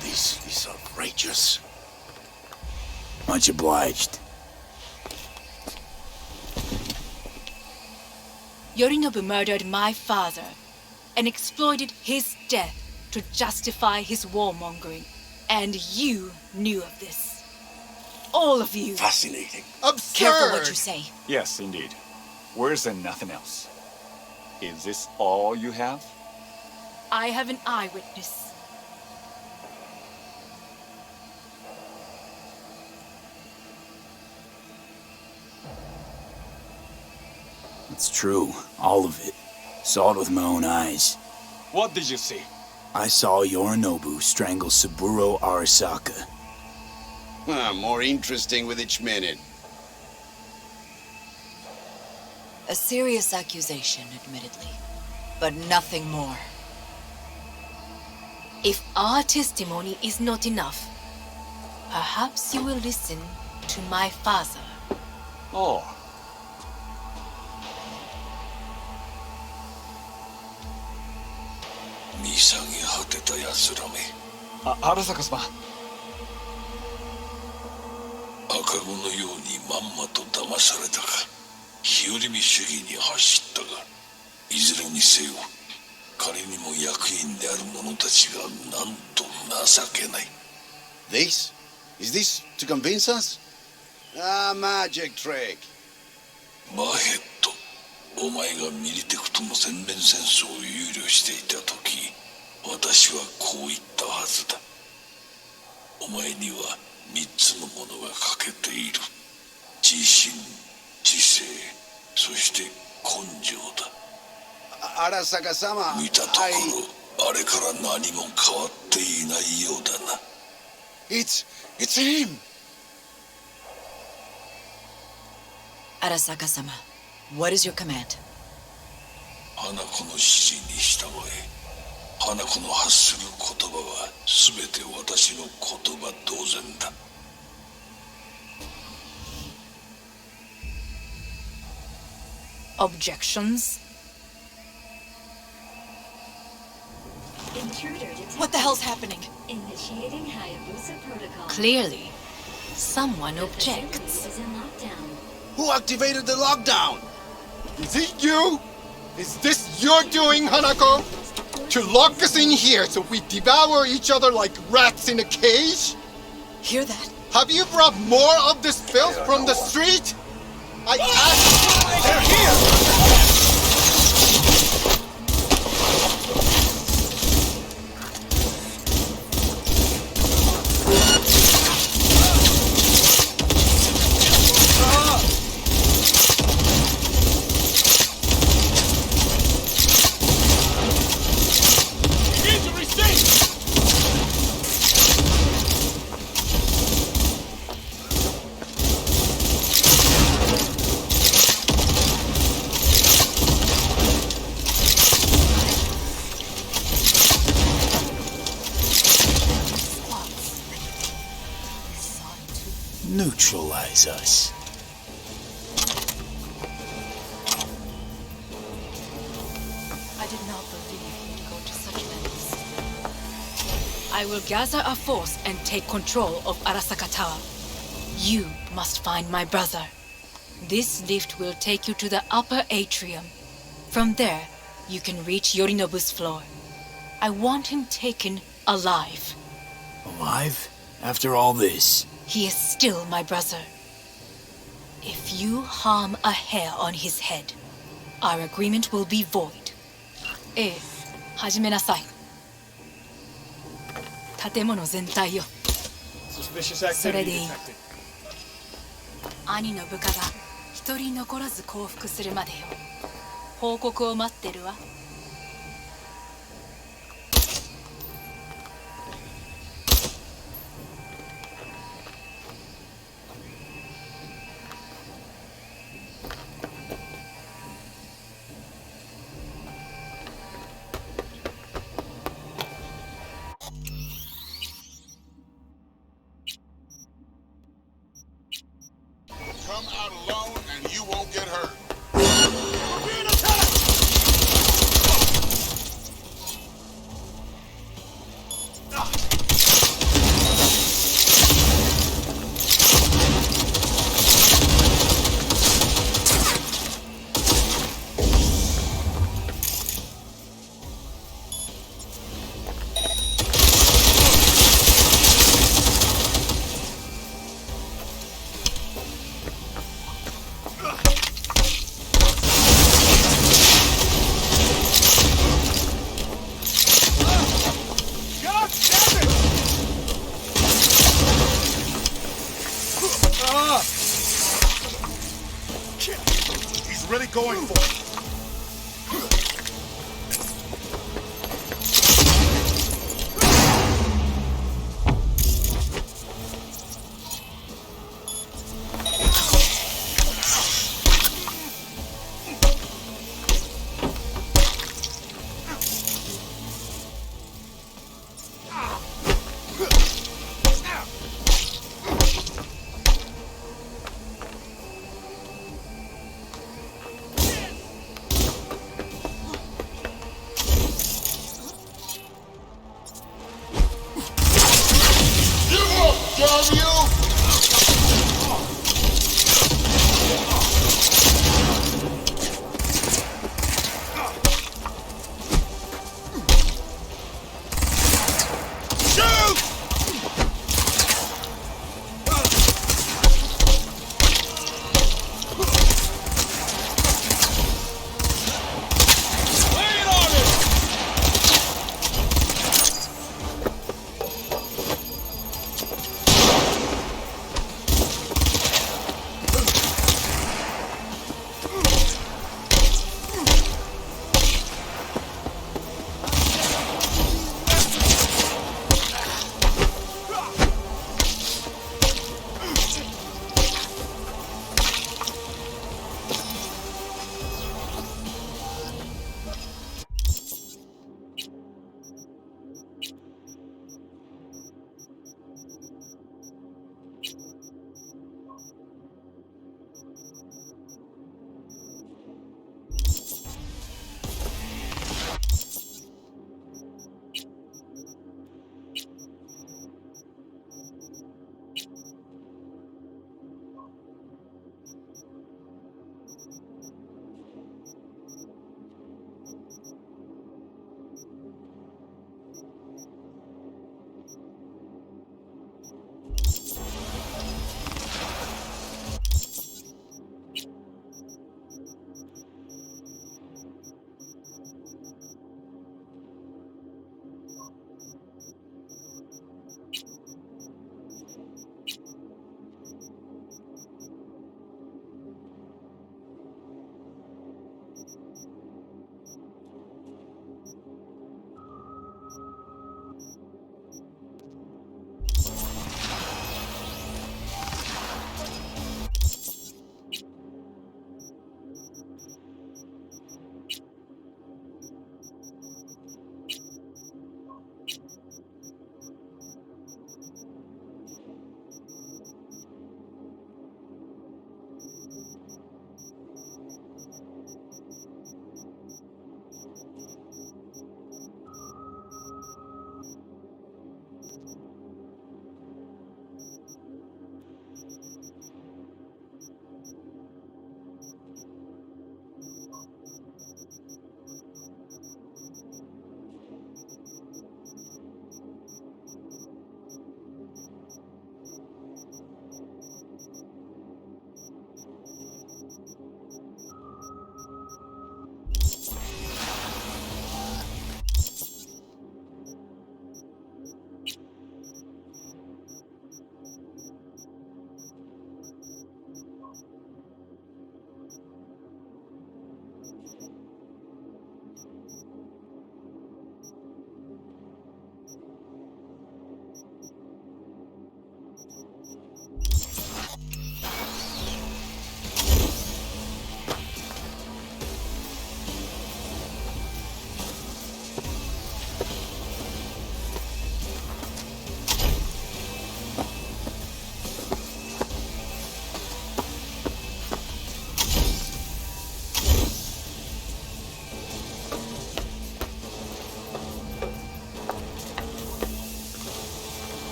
This is outrageous. Much obliged. Yorinobu murdered my father and exploited his death to justify his warmongering. And you knew of this. All of you. Fascinating. Absurd! Careful what you say. Yes, indeed. Worse than nothing else. Is this all you have? I have an eyewitness. It's true. All of it. Saw it with my own eyes. What did you see? I saw Yorinobu strangle Saburo Arasaka. More interesting with each minute. A serious accusation, admittedly, but nothing more. If our testimony is not enough, perhaps you will listen to my father. Oh. Arasaka様。赤子のようにまんまと騙されたか、日和見主義に走ったが、いずれにせよ、彼にも役員である者たちがなんと情けない。This? Is this to convince us? Ah, magic trick. マーヘッド、お前がミリテクとの全面戦争を憂慮していた時、私はこう言ったはずだ。お前には3つのものが欠けている。自信、知性、そして根性だ。Arasaka-sama, 見たところ、あれから何も変わっていないようだな。It's him! Arasaka-sama, What is your command? 花子の指示に従え。花子の発する言葉は全て私の言葉同然だ。Objections? What the hell's happening? Initiating Hayabusa protocol. Clearly, someone objects. Is in lockdown. Who activated the lockdown? Is it you? Is this your doing, Hanako? To lock us in here so we devour each other like rats in a cage? Hear that? Have you brought more of this filth from the street? I asked. They're here! Neutralize us. I did not believe he'd go to such lengths. I will gather a force and take control of Arasaka Tower. You must find my brother. This lift will take you to the upper atrium. From there, you can reach Yorinobu's floor. I want him taken alive. Alive? After all this? He is still my brother. If you harm a hair on his head, our agreement will be void. ええ、始めなさい。建物全体よ。それでいい。兄の部下が一人残らず降伏するまでよ。報告を待ってるわ。Come out alone and you won't get hurt. He's really going for it.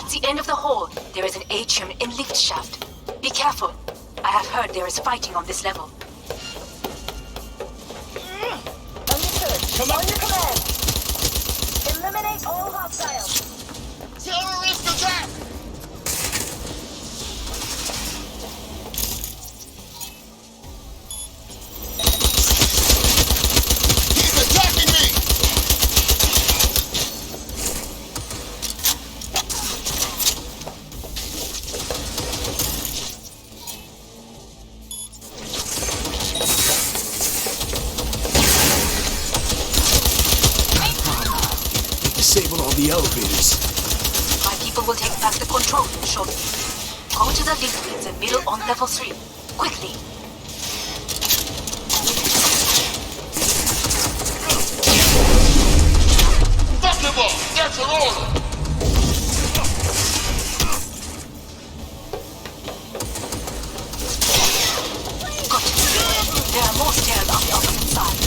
Towards the end of the hall, there is an atrium and lift shaft. Be careful. I have heard there is fighting on this level. Understood. On your command. Eliminate all hostiles. Terrorist attack! He's attacking me! Disable all the elevators. My people will take back the control room shortly. Go to the lift in the middle on level 3. Quickly. Fuckable! That's an order! Good. There are more stairs on the opposite side.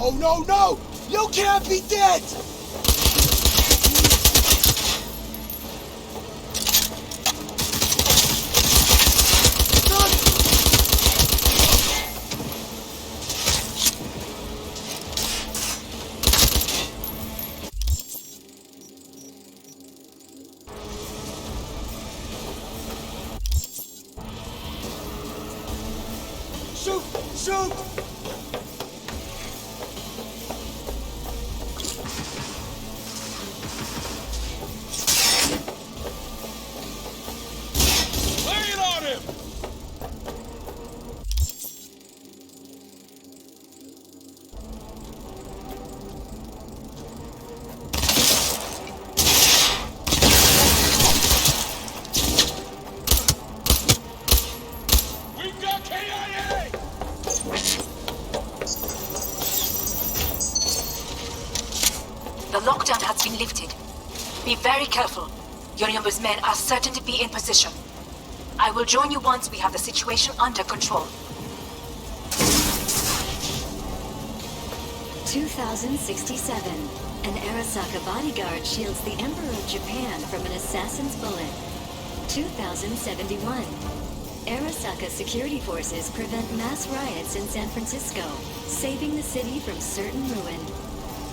Oh, no, no! You can't be dead! Shoot! Shoot! Lay it on him! We've got KIA! The lockdown has been lifted. Be very careful. Yorinobu's men are certain to be in position. I will join you once we have the situation under control. 2067. An Arasaka bodyguard shields the Emperor of Japan from an assassin's bullet. 2071. Arasaka security forces prevent mass riots in San Francisco, saving the city from certain ruin.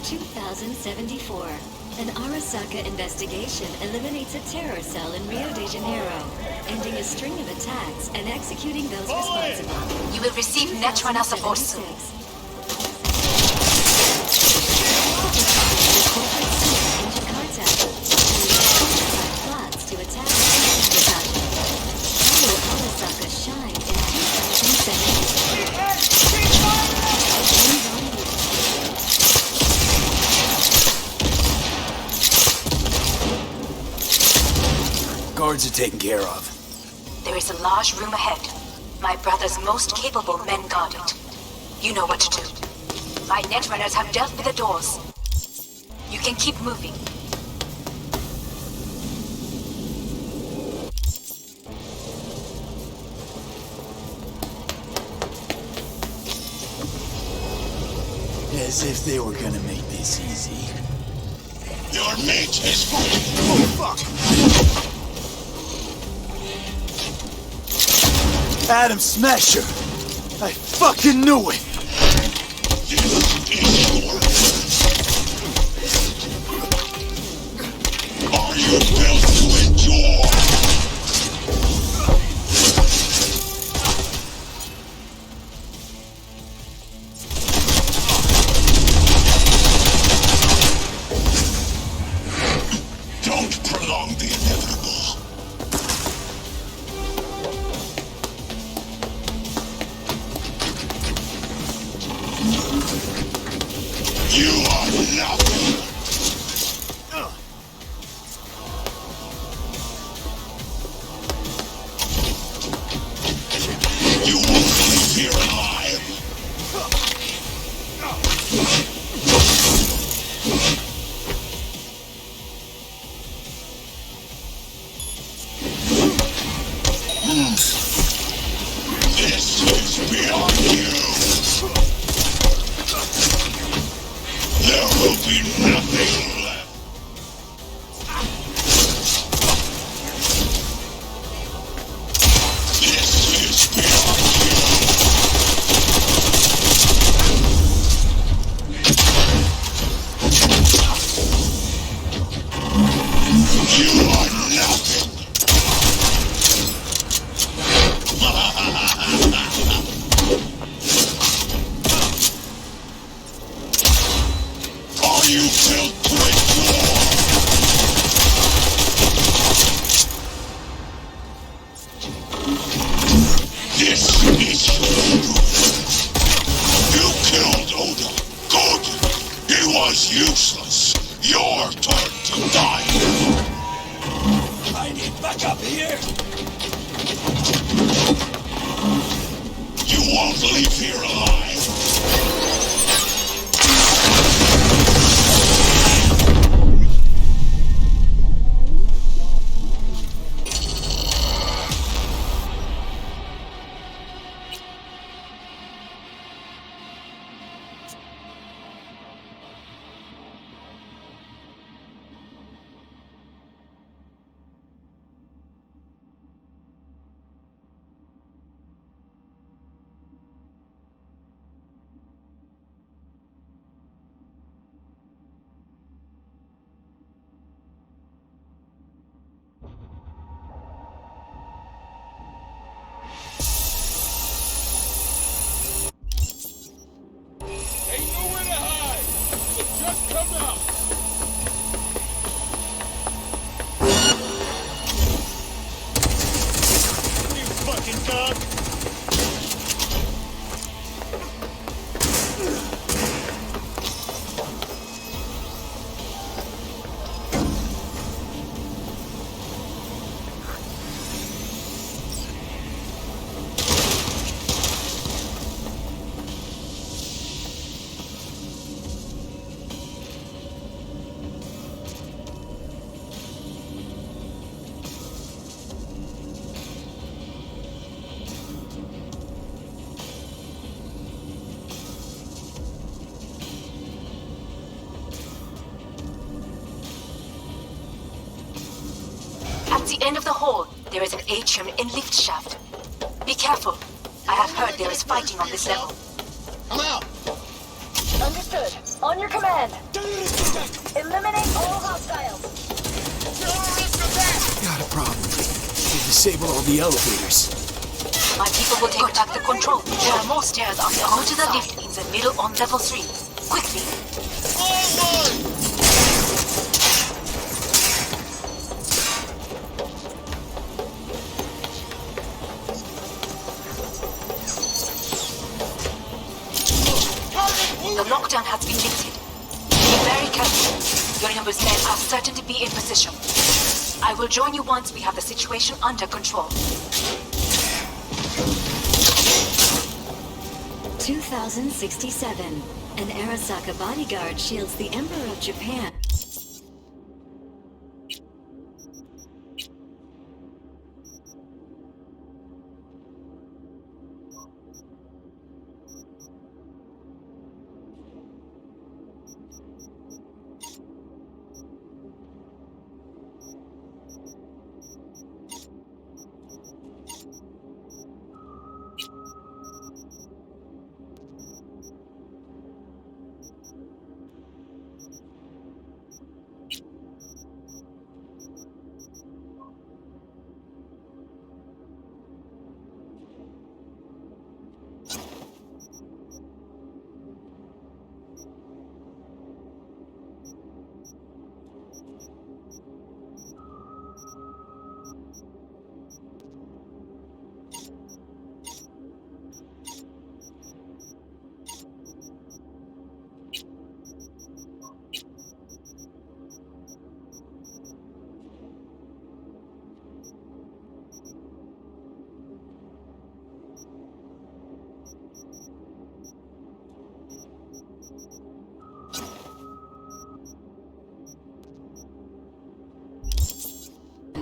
2074. An Arasaka investigation eliminates a terror cell in Rio de Janeiro, ending a string of attacks and executing those responsible. You will receive Netrunner support soon. Plots to attack How will Arasaka shine in 2070? guards are taken care of. There is a large room ahead. My brother's most capable men guard it. You know what to do. My netrunners have dealt with the doors. You can keep moving. As if they were gonna make this easy. Your mate is falling. Oh, fuck! Adam Smasher! I fucking knew it! Are you built to endure? Don't prolong the inevitable. You are nothing. You won't leave here alive. This is beyond you. There will be nothing left. This is beyond you. You are nothing. Are you built to endure? This is you. You killed Oda. Good. He was useless. Your turn to die. I need backup here! You won't leave here alive. Ain't nowhere to hide. So just come out. You fucking dog. At the end of the hall, there is an atrium and lift shaft. Be careful. I have heard there is fighting on this level. I'm out. Understood. On your command. Eliminate all hostiles. Got a problem. They disable all the elevators. My people will take back the control. There are more stairs on the other side. Go to the lift in the middle on level 3. Quickly. Forward! The lockdown has been lifted. Be very careful. Your numbers men are certain to be in position. I will join you once we have the situation under control. 2067. An Arasaka bodyguard shields the Emperor of Japan.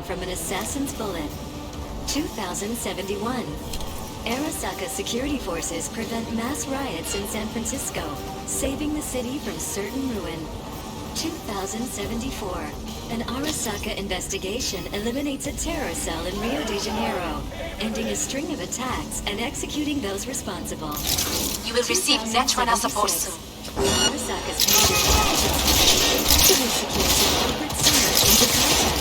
From an assassin's bullet. 2071. Arasaka security forces prevent mass riots in San Francisco, saving the city from certain ruin. 2074. An Arasaka investigation eliminates a terror cell in Rio de Janeiro, ending a string of attacks and executing those responsible. You will receive Netrunner support soon. Arasaka's major intelligence secures the corporate center in Jakarta,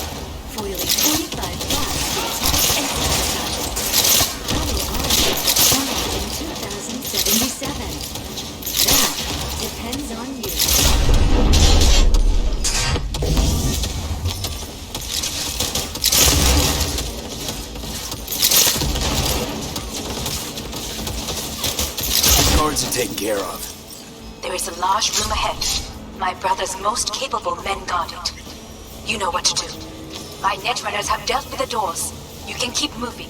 foiling 45 plots to attack and sabotage. How will Arasaka respond in 2077? That depends on you. Guards are taken care of. There is a large room ahead. My brother's most capable men guard it. You know what to do. My netrunners have dealt with the doors. You can keep moving.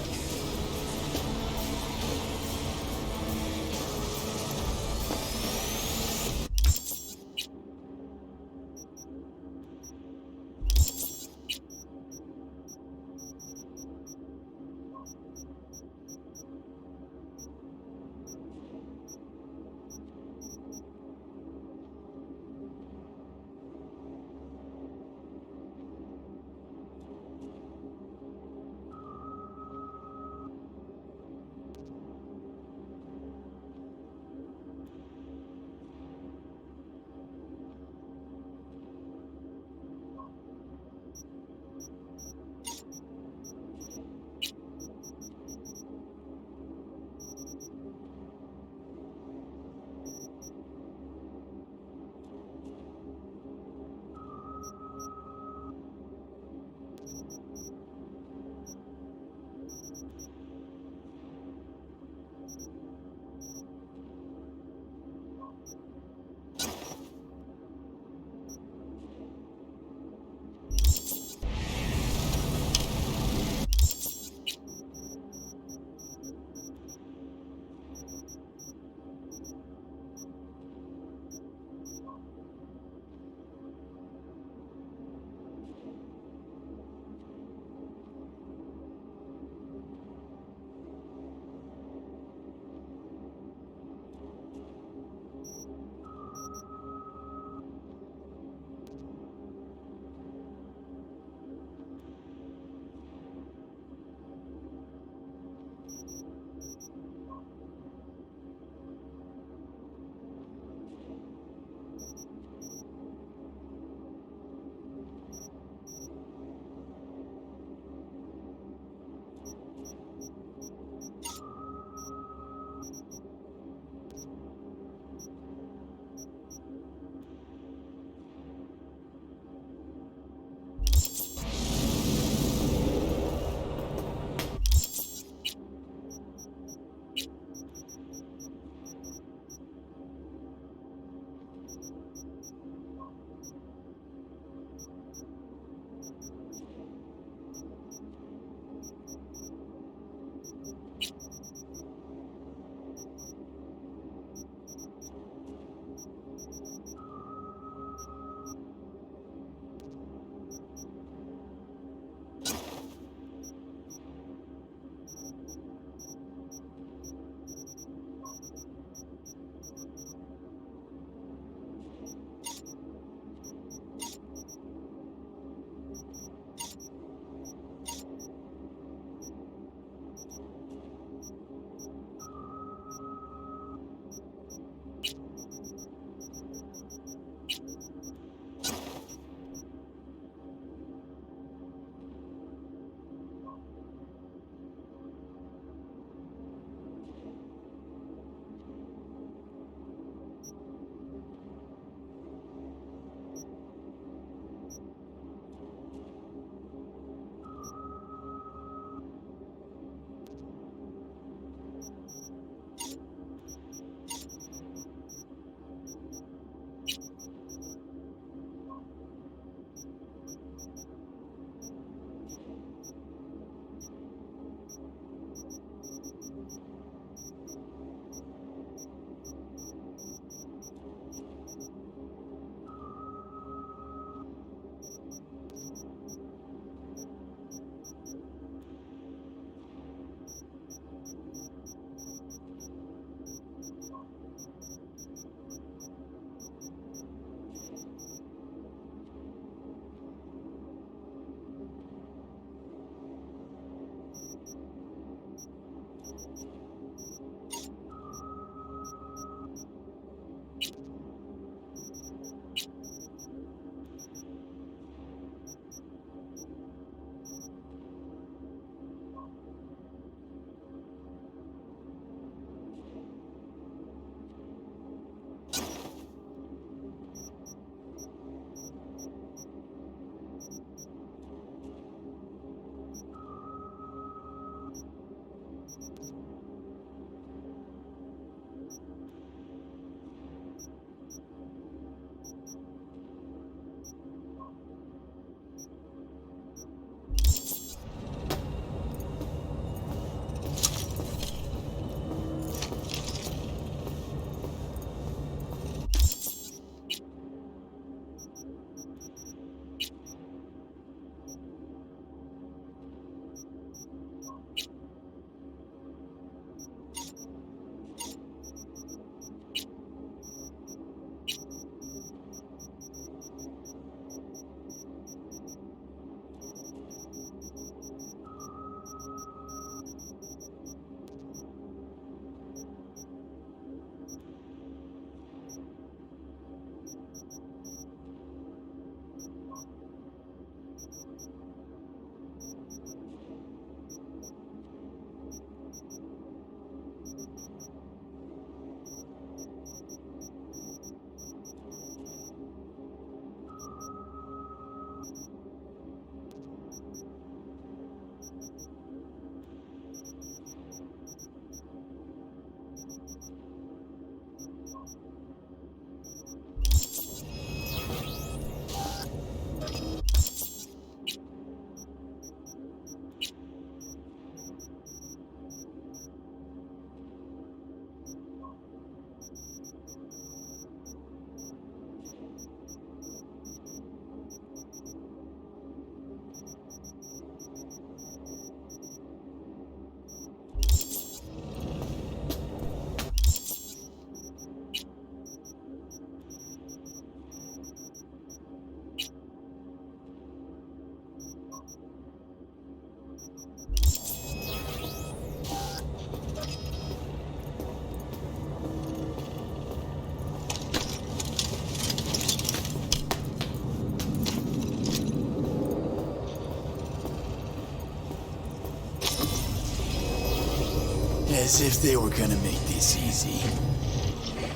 As if they were gonna make this easy.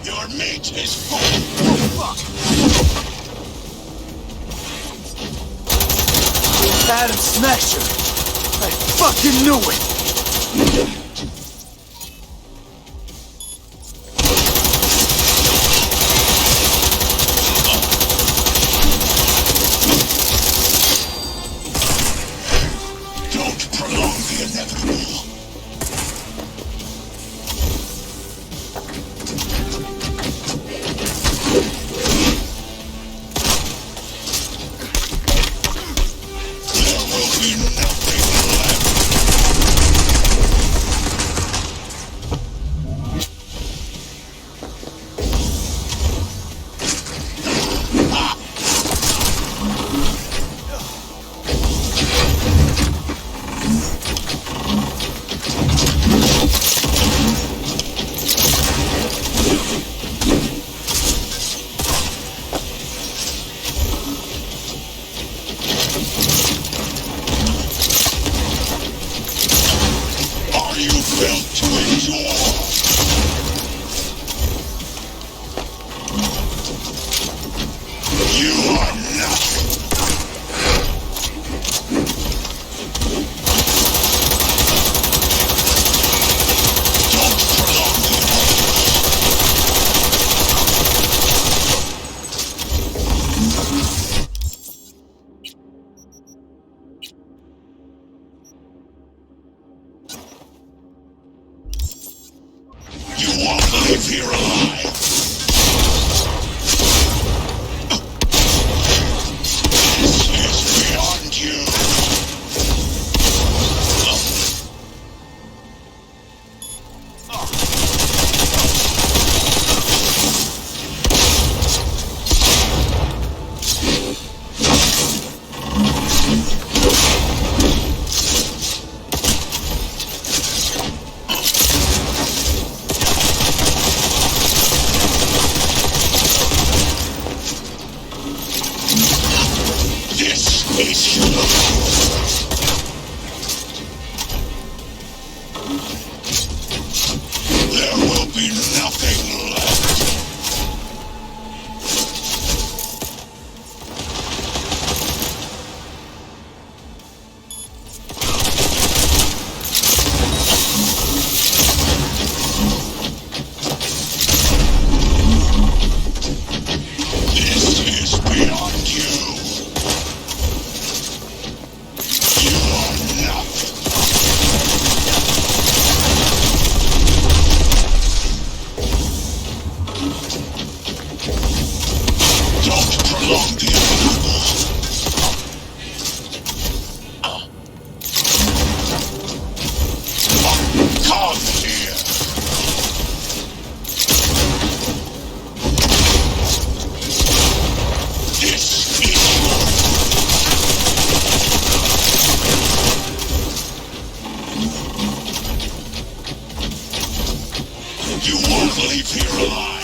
Your meat is full. Oh, fuck! Adam Smasher! I fucking knew it! Don't prolong the inevitable. There will be nothing left. Are you built to endure? You are nothing. Don't prolong the You won't live here alive. This is beyond you. This is There will be nothing left. This is beyond you. You are nothing. Don't prolong the inevitable. Come here. This is You won't leave here alive.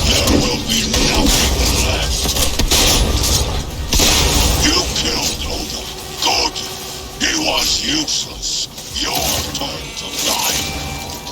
There will be nothing left. You killed Oda. Good. He was useless. Your turn to die.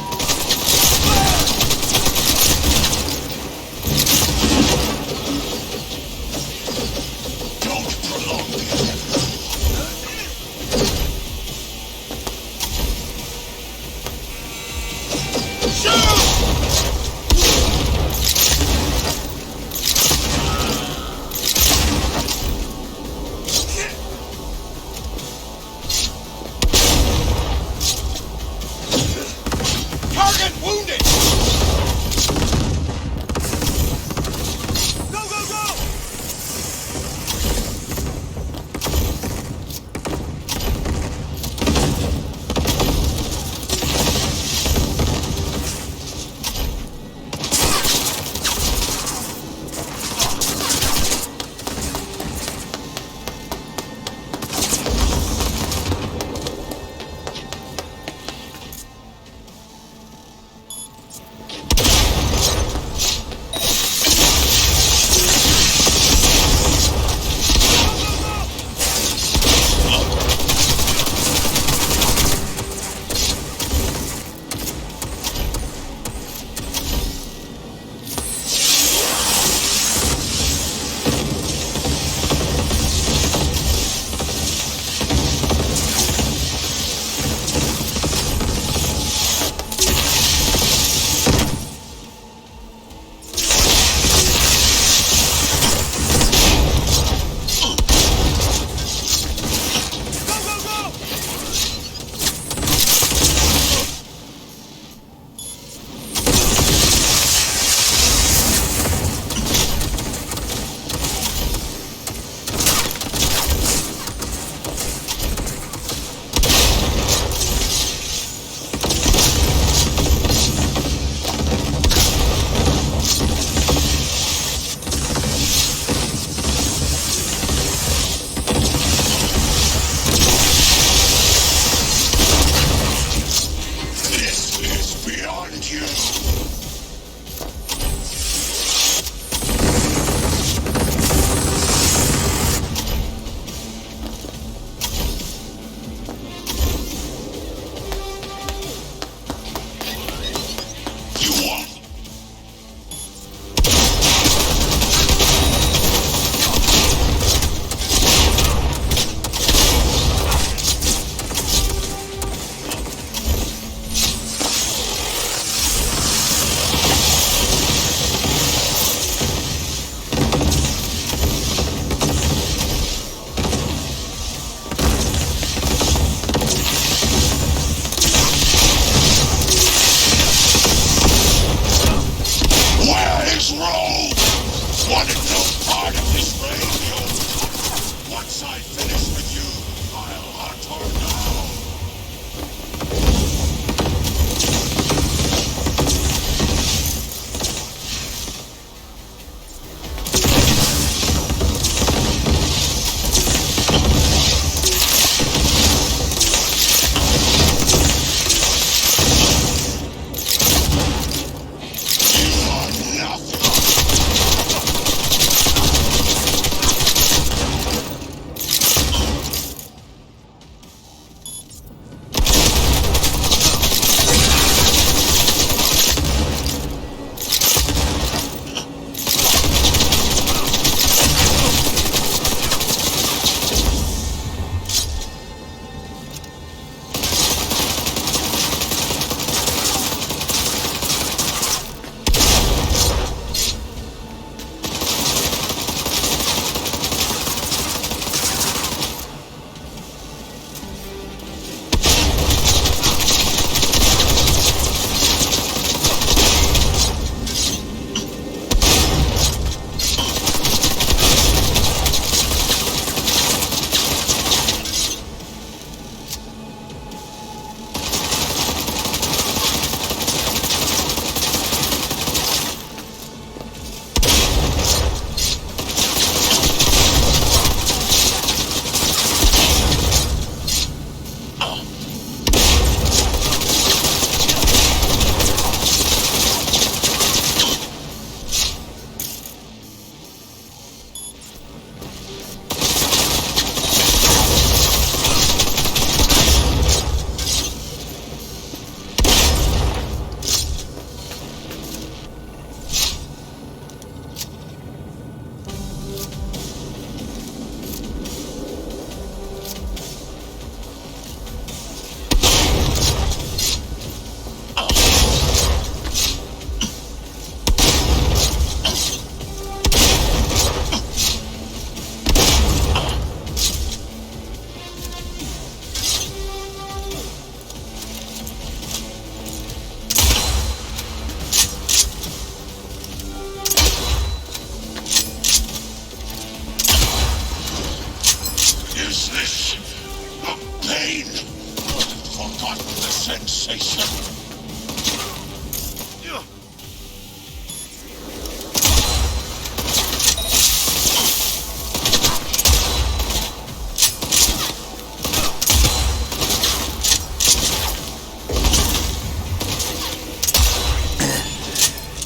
conversation.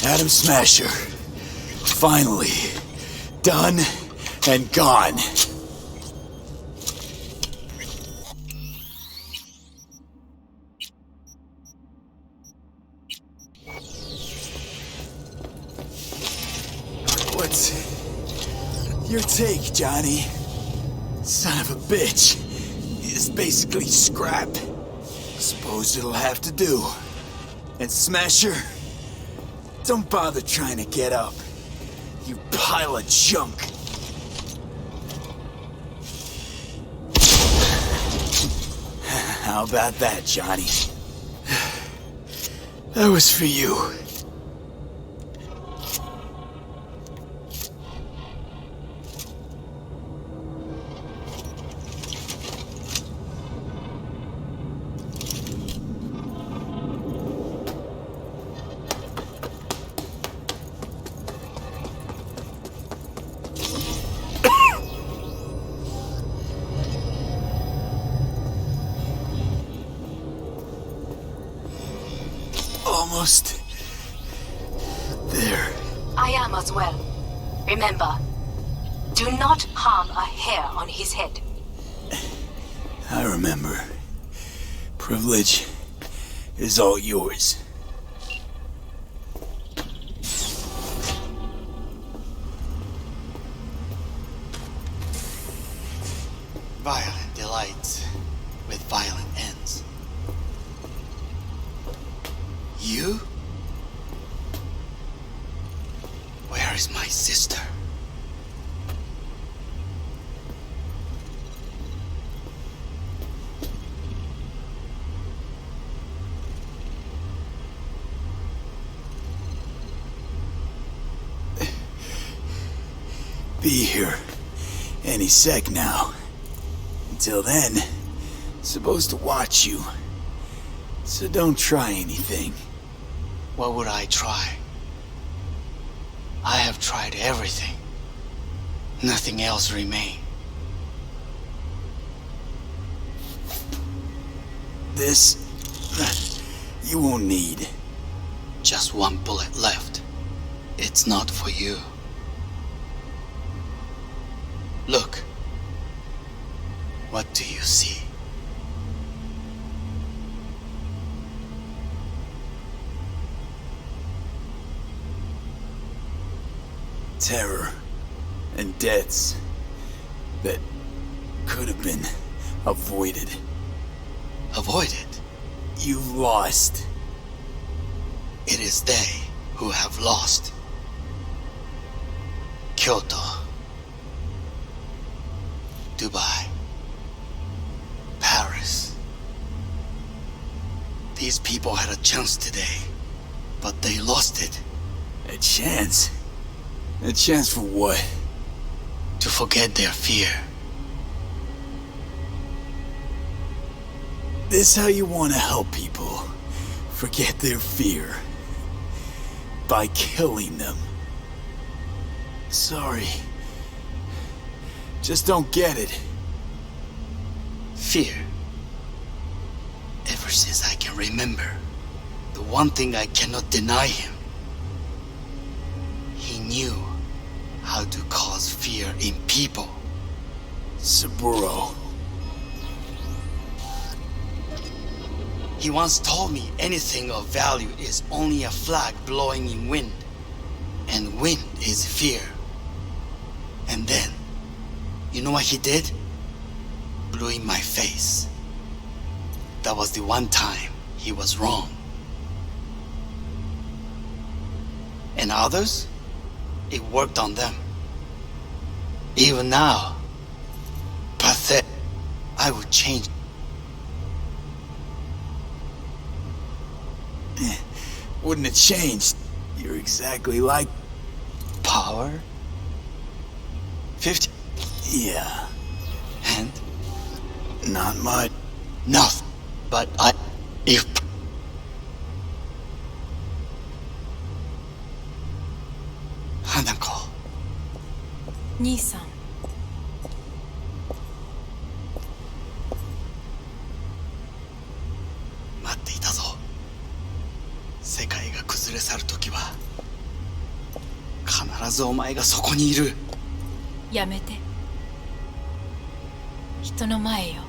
Atom Smasher. Finally. Done and gone. What's your take, Johnny? Son of a bitch. It's basically scrap. Suppose it'll have to do. And Smasher, don't bother trying to get up. You pile of junk. How about that, Johnny? That was for you. Almost there. I am as well. Remember, do not harm a hair on his head. I remember. Privilege is all yours. Violent delights with violent ends. You? Where is my sister? Be here any sec now. Until then, supposed to watch you. So don't try anything. What would I try? I have tried everything. Nothing else remains. This, you won't need. Just one bullet left. It's not for you. Look. What do you see? Terror and deaths that could have been avoided. Avoided? You've lost. It is they who have lost. Kyoto. Dubai. Paris. These people had a chance today, but they lost it. A chance? A chance for what? To forget their fear. This how you want to help people forget their fear? By killing them. Sorry. Just don't get it. Fear. Ever since I can remember, the one thing I cannot deny him. He knew how to cause fear in people. Saburo. He once told me anything of value is only a flag blowing in wind. And wind is fear. And then, you know what he did? Blew in my face. That was the one time he was wrong. And others? It worked on them. Even now. Pathetic. I would change. Wouldn't have changed. You're exactly like... Power? 50? Yeah. And? Not much. Nothing. But if 兄さん。待っていたぞ。世界が崩れ去る時は必ずお前がそこにいる。やめて。人の前よ。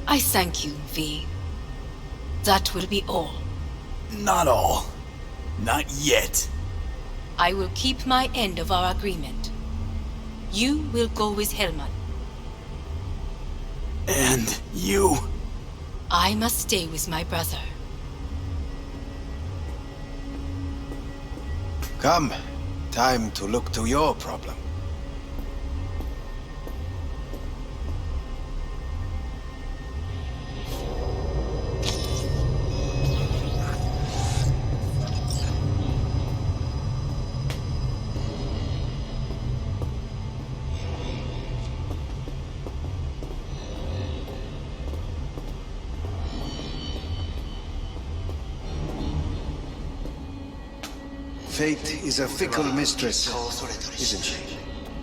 I thank you, V. That will be all. Not all. Not yet. I will keep my end of our agreement. You will go with Hellman. And you? I must stay with my brother. Come. Time to look to your problem. Fate is a fickle mistress, isn't she?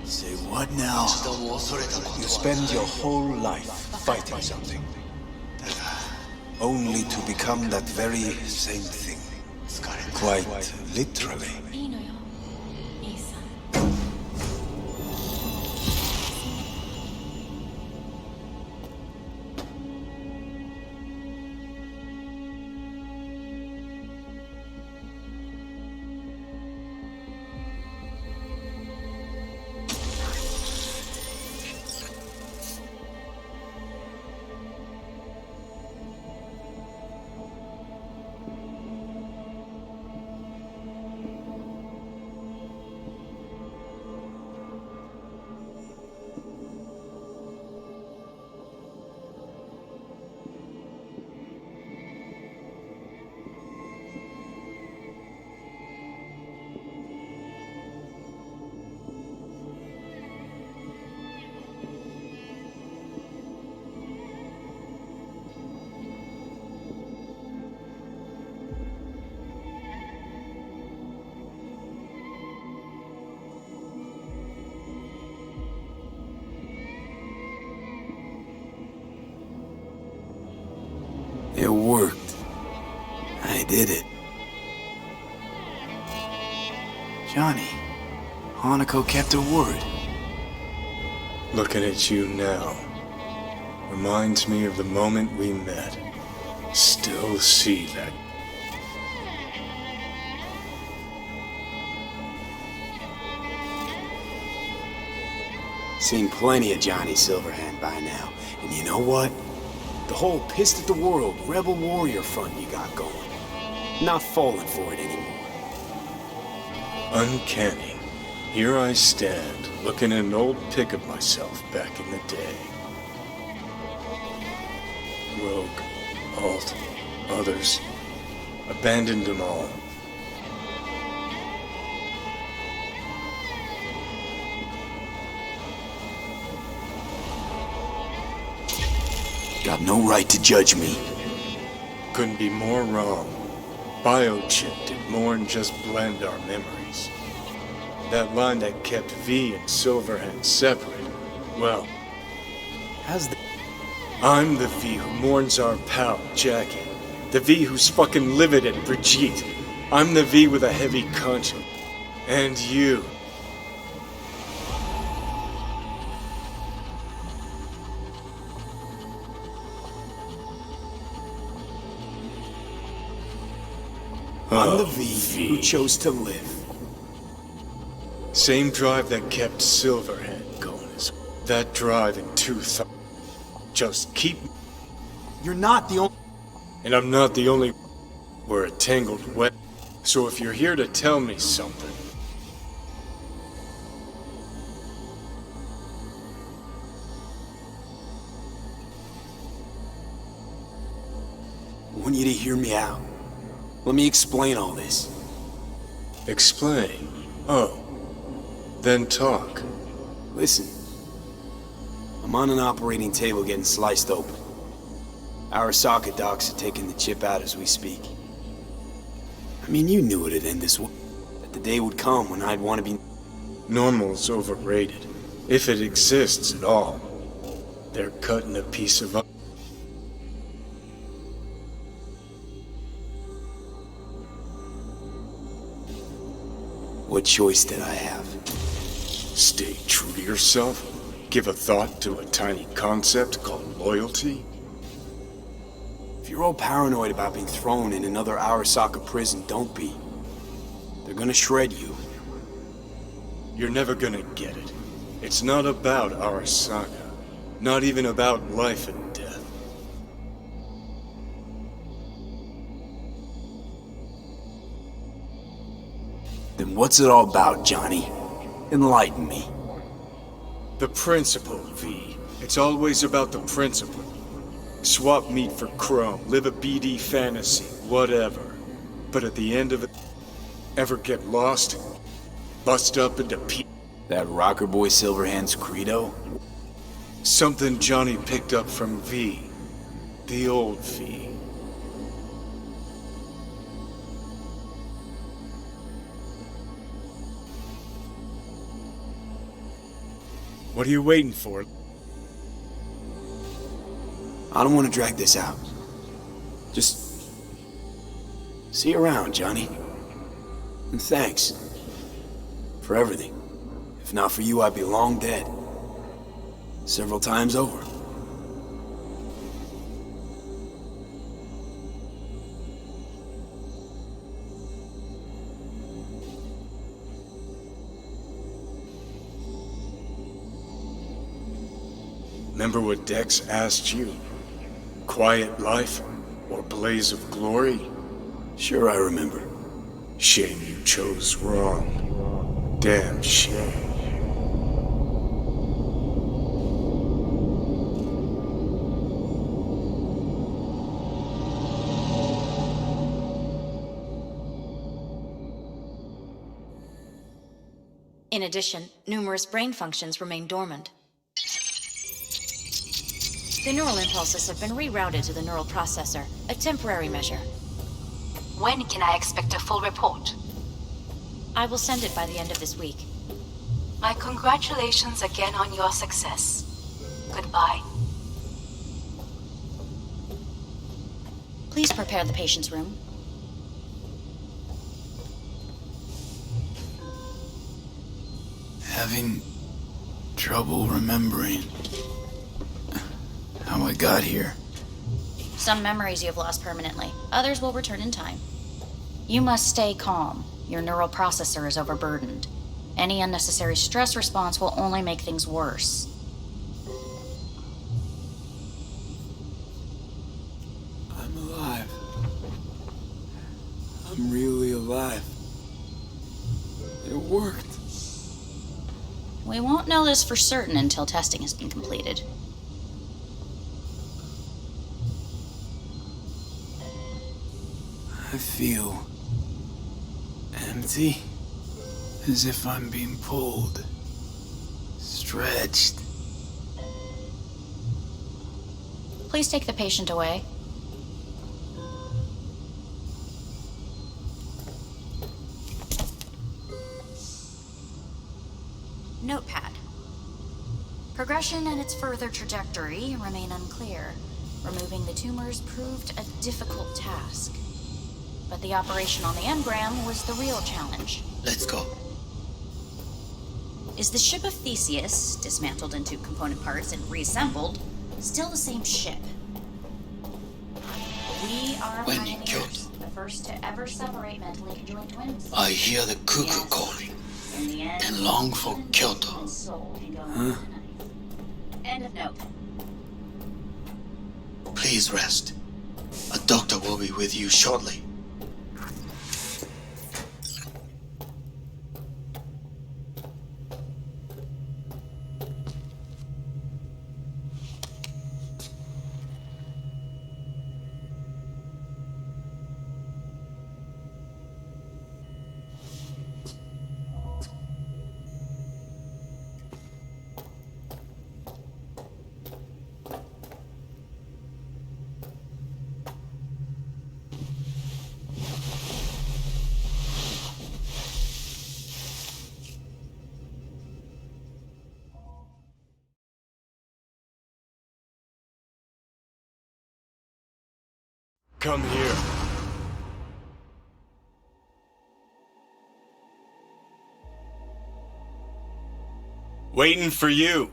Say what now? You spend your whole life fighting something, only to become that very same thing. Quite literally. いいのよ、兄さん。It worked. I did it. Johnny, Hanako kept her word. Looking at you now reminds me of the moment we met. Still see that. Seen plenty of Johnny Silverhand by now. And you know what? The whole pissed at the world rebel warrior front you got going. Not falling for it anymore. Uncanny. Here I stand, looking at an old pic of myself back in the day. Rogue, Alt, others. Abandoned them all. Got no right to judge me. Couldn't be more wrong. Biochip did more than just blend our memories. That line that kept V and Silverhand separate, well, I'm the V who mourns our pal, Jackie. The V who's fucking livid at Brigitte. I'm the V with a heavy conscience. And you. I'm the V who chose to live. Same drive that kept Silverhand going as that drive in just keep. You're not the only. And I'm not the only. We're a tangled web. So if you're here to tell me something. I want you to hear me out. Let me explain all this. Explain? Oh. Then talk. Listen. I'm on an operating table getting sliced open. Arasaka docs are taking the chip out as we speak. I mean, you knew it'd end this way. That the day would come when I'd want to be... Normal's overrated. If it exists at all. They're cutting a piece of... What choice did I have? Stay true to yourself? Give a thought to a tiny concept called loyalty? If you're all paranoid about being thrown in another Arasaka prison, don't be. They're gonna shred you. You're never gonna get it. It's not about Arasaka. Not even about life and death. Then what's it all about, Johnny? Enlighten me. The principle, V. It's always about the principle. Swap meat for chrome, live a BD fantasy, whatever. But at the end of it, ever get lost? Bust up into That rocker boy Silverhand's credo? Something Johnny picked up from V. The old V. What are you waiting for? I don't want to drag this out. Just... see you around, Johnny. And thanks. For everything. If not for you, I'd be long dead. Several times over. Remember what Dex asked you? Quiet life or blaze of glory? Sure I remember. Shame you chose wrong. Damn shame. In addition, numerous brain functions remain dormant. The neural impulses have been rerouted to the neural processor, a temporary measure. When can I expect a full report? I will send it by the end of this week. My congratulations again on your success. Goodbye. Please prepare the patient's room. Having trouble remembering how I got here. Some memories you have lost permanently. Others will return in time. You must stay calm. Your neural processor is overburdened. Any unnecessary stress response will only make things worse. I'm alive. I'm really alive. It worked. We won't know this for certain until testing has been completed. I feel empty, as if I'm being pulled, stretched. Please take the patient away. Notepad. Progression and its further trajectory remain unclear. Removing the tumors proved a difficult task. But the operation on the engram was the real challenge. Let's go. Is the ship of Theseus, dismantled into component parts and reassembled, still the same ship? We are pioneers, the first to ever separate mentally conjoined twins. I hear the cuckoo calling and long for Kyoto. Huh? End of note. Please rest. A doctor will be with you shortly. Come here. Waiting for you.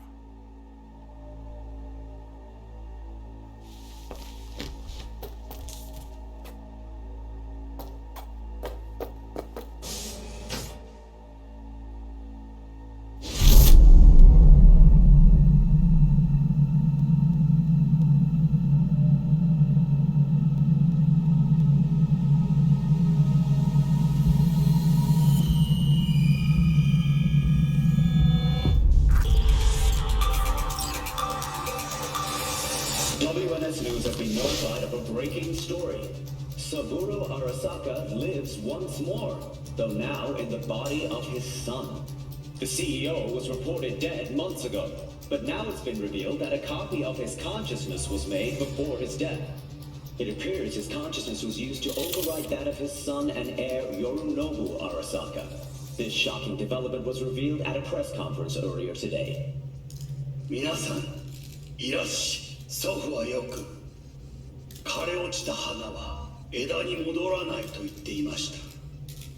WNS News has been notified of a breaking story. Saburo Arasaka lives once more, though now in the body of his son. The CEO was reported dead months ago, but now it's been revealed that a copy of his consciousness was made before his death. It appears his consciousness was used to override that of his son and heir Yorinobu Arasaka. This shocking development was revealed at a press conference earlier today. 皆さん、いらっしゃい。祖父はよく、枯れ落ちた花は枝に戻らないと言っていました。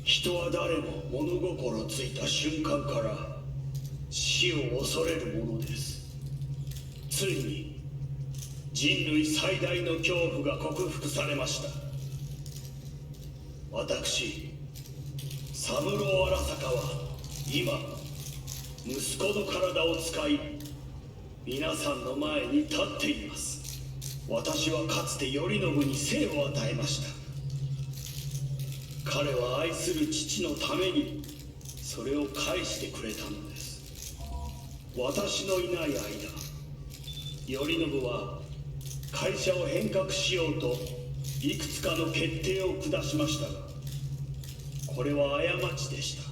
人は誰も物心ついた瞬間から死を恐れるものです。ついに人類最大の恐怖が克服されました。私、三郎荒坂は今、息子の体を使い、皆さんの前に立っています。私はかつて頼信に生を与えました。彼は愛する父のためにそれを返してくれたのです。私のいない間、頼信は会社を変革しようといくつかの決定を下しましたが、これは過ちでした。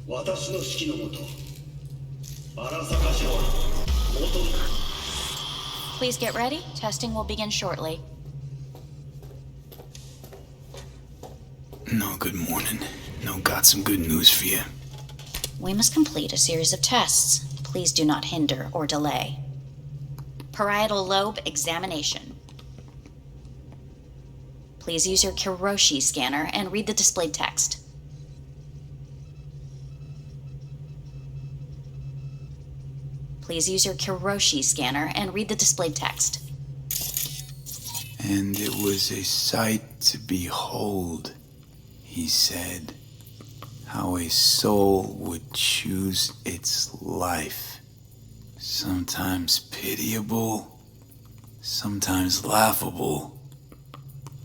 私の指揮のもと、荒坂社は元に。 Please get ready. Testing will begin shortly. No, good morning. No, got some good news for you. We must complete a series of tests. Please do not hinder or delay. Parietal lobe examination. Please use your Kiroshi scanner and read the displayed text. Please use your Kiroshi scanner and read the displayed text. And it was a sight to behold, he said, how a soul would choose its life. Sometimes pitiable, sometimes laughable,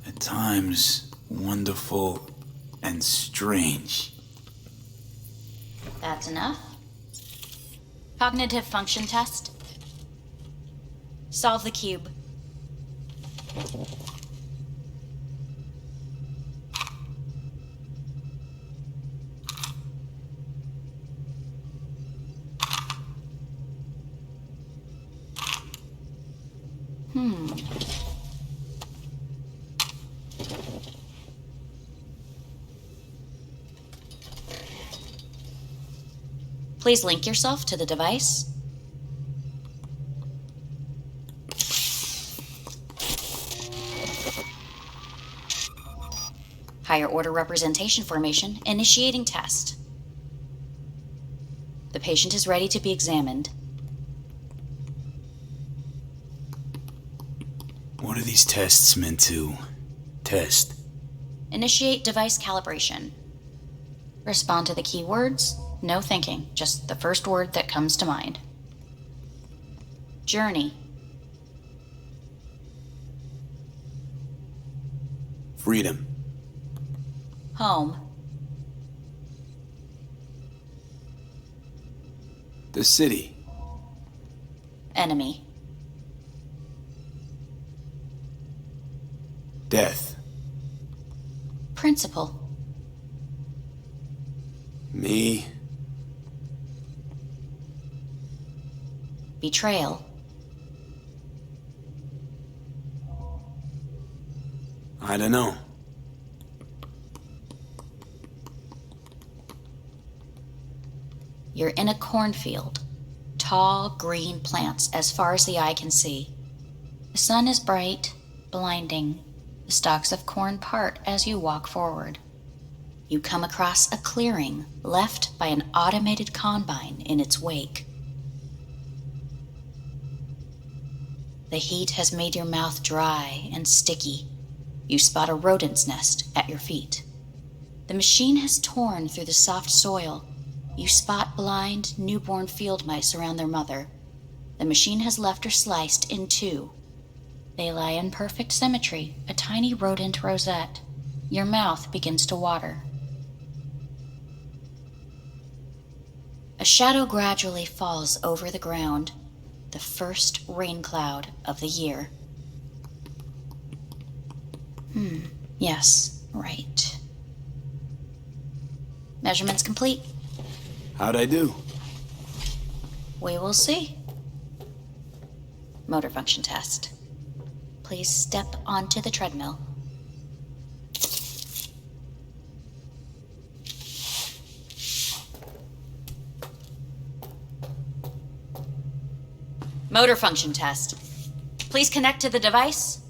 at times wonderful and strange. That's enough. Cognitive function test. Solve the cube. Please link yourself to the device. Higher order representation formation, initiating test. The patient is ready to be examined. What are these tests meant to test? Initiate device calibration. Respond to the keywords. No thinking, just the first word that comes to mind. Journey. Freedom. Home. The city. Enemy. Death. Principal. Me. Betrayal. I don't know. You're in a cornfield. Tall, green plants as far as the eye can see. The sun is bright, blinding. The The stalks of corn part as you walk forward. You come across a clearing left by an automated combine in its wake. The heat has made your mouth dry and sticky. You spot a rodent's nest at your feet. The machine has torn through the soft soil. You spot blind, newborn field mice around their mother. The machine has left her sliced in two. They lie in perfect symmetry, a tiny rodent rosette. Your mouth begins to water. A shadow gradually falls over the ground, the first rain cloud of the year. Yes, right. Measurements complete. How'd I do? We will see. Motor function test. Please step onto the treadmill. Motor function test. Please connect to the device.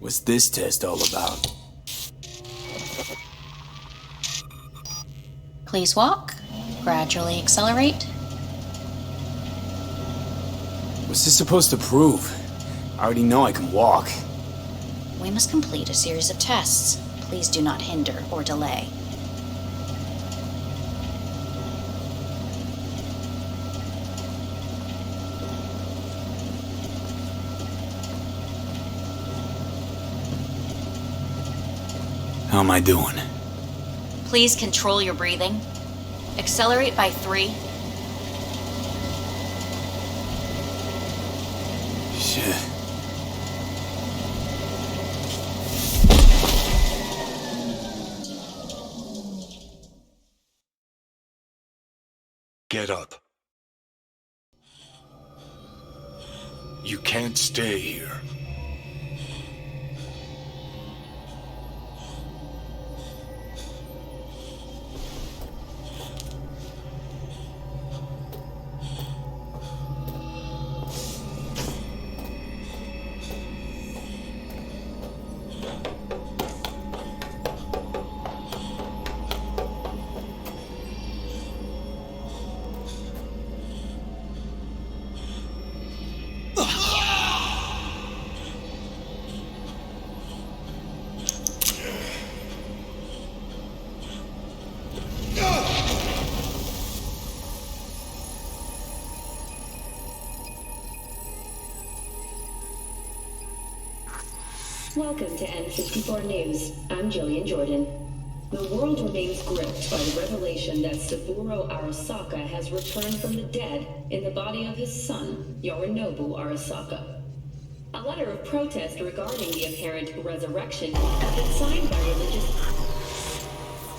What's this test all about? Please walk. Gradually accelerate. What's this supposed to prove? I already know I can walk. We must complete a series of tests. Please do not hinder or delay. How am I doing? Please control your breathing. Accelerate by 3. Shit. Get up. You can't stay here. Welcome to N54 News. I'm Jillian Jordan. The world remains gripped by the revelation that Saburo Arasaka has returned from the dead in the body of his son, Yorinobu Arasaka. A letter of protest regarding the apparent resurrection has been signed by religious...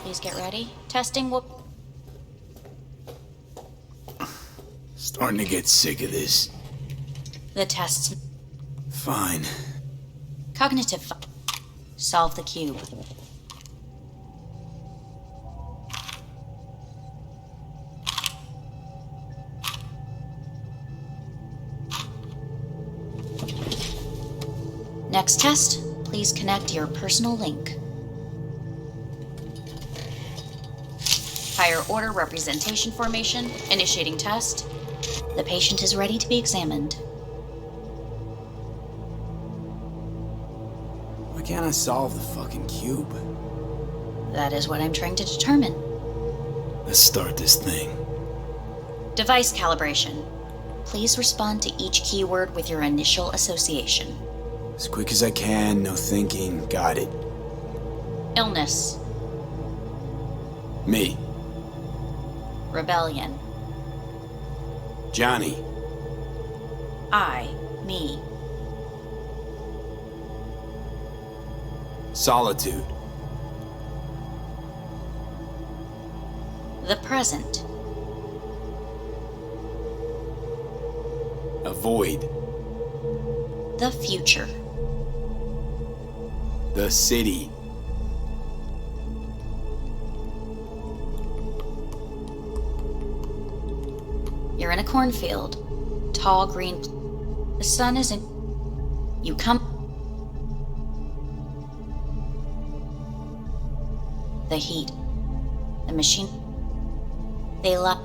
Please get ready. Testing will... Starting to get sick of this. The tests... Fine. Cognitive... Solve the cube. Next test, please connect your personal link. Higher order representation formation, initiating test. The patient is ready to be examined. Why can't I solve the fucking cube? That is what I'm trying to determine. Let's start this thing. Device calibration. Please respond to each keyword with your initial association. As quick as I can, no thinking. Got it. Illness. Me. Rebellion. Johnny. Me. Solitude. The present. Avoid. The future. The city. You're in a cornfield. Tall green... The sun is in... You come... the heat. The machine... They left...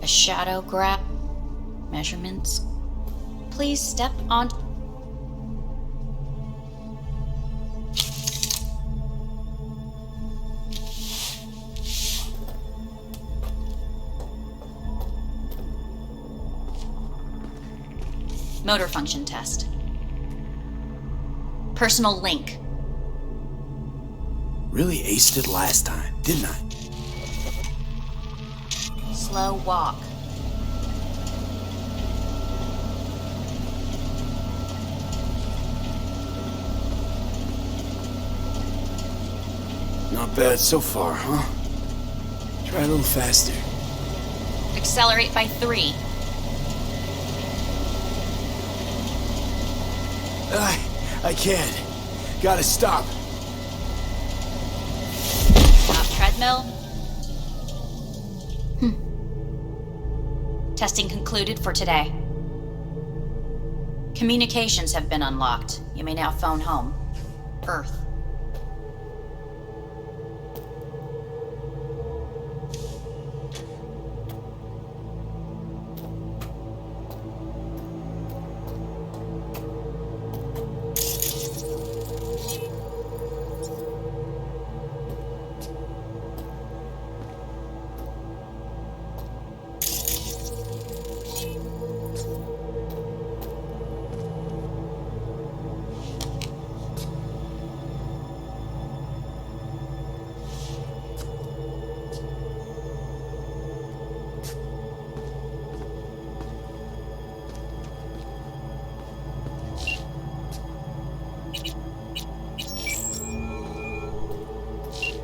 A shadow grab... Measurements... Please step on... Motor function test. Personal link. Really aced it last time, didn't I? Slow walk. Not bad so far, huh? Try a little faster. Accelerate by 3. I can't. Gotta stop. Stop treadmill. Testing concluded for today. Communications have been unlocked. You may now phone home. Earth.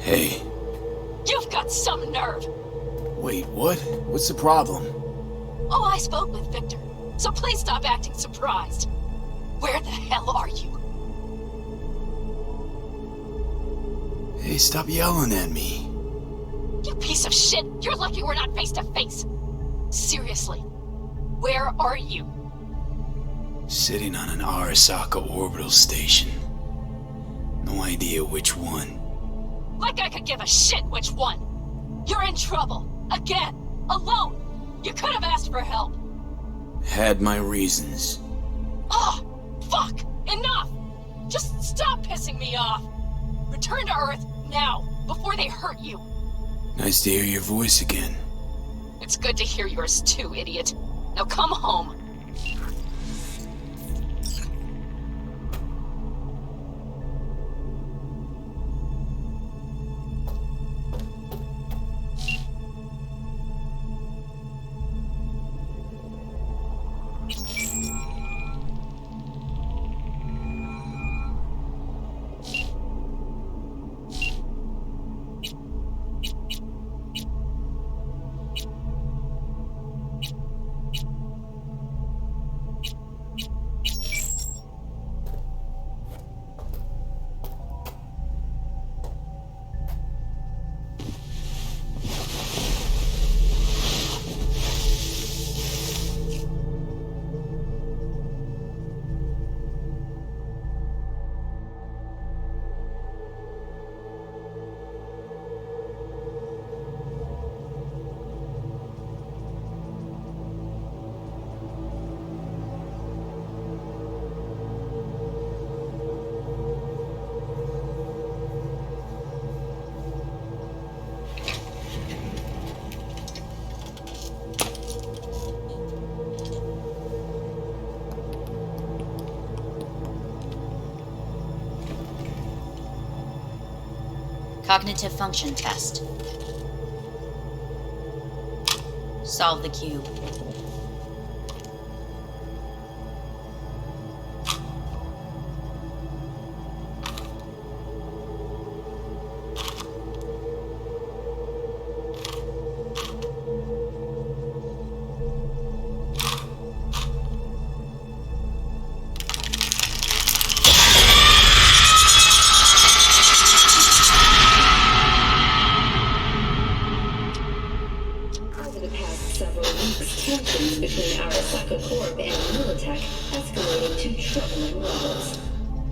Hey. You've got some nerve! Wait, what? What's the problem? Oh, I spoke with Victor, so please stop acting surprised. Where the hell are you? Hey, stop yelling at me. You piece of shit! You're lucky we're not face to face! Seriously, where are you? Sitting on an Arasaka orbital station. No idea which one. Like I could give a shit which one! You're in trouble! Again! Alone! You could have asked for help! Had my reasons. Oh! Fuck! Enough! Just stop pissing me off! Return to Earth, now, before they hurt you! Nice to hear your voice again. It's good to hear yours too, idiot. Now come home! Cognitive function test. Solve the cube. Over the past several weeks, tensions between Arasaka Corp and Militech escalated to troubling levels.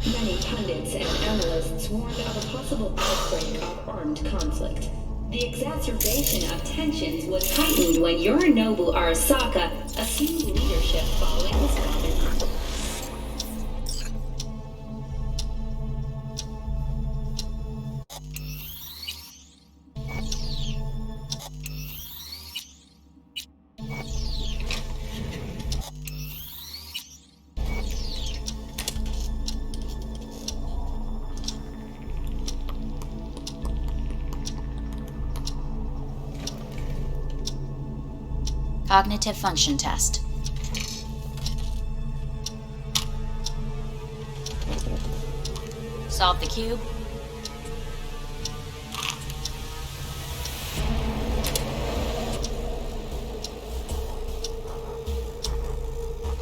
Many pundits and analysts warned of a possible outbreak of armed conflict. The exacerbation of tensions was heightened when Yorinobu Arasaka assumed leadership following his father's death. Cognitive function test. Solve the cube.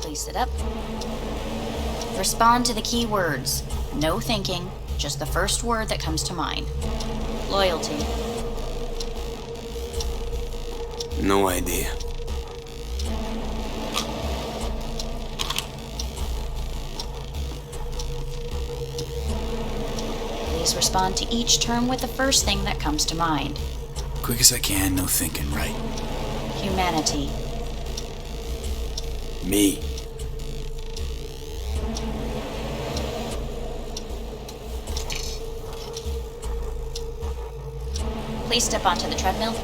Place it up. Respond to the key words. No thinking, just the first word that comes to mind. Loyalty. No idea. Please respond to each term with the first thing that comes to mind. Quick as I can, no thinking, right? Humanity. Me. Please step onto the treadmill.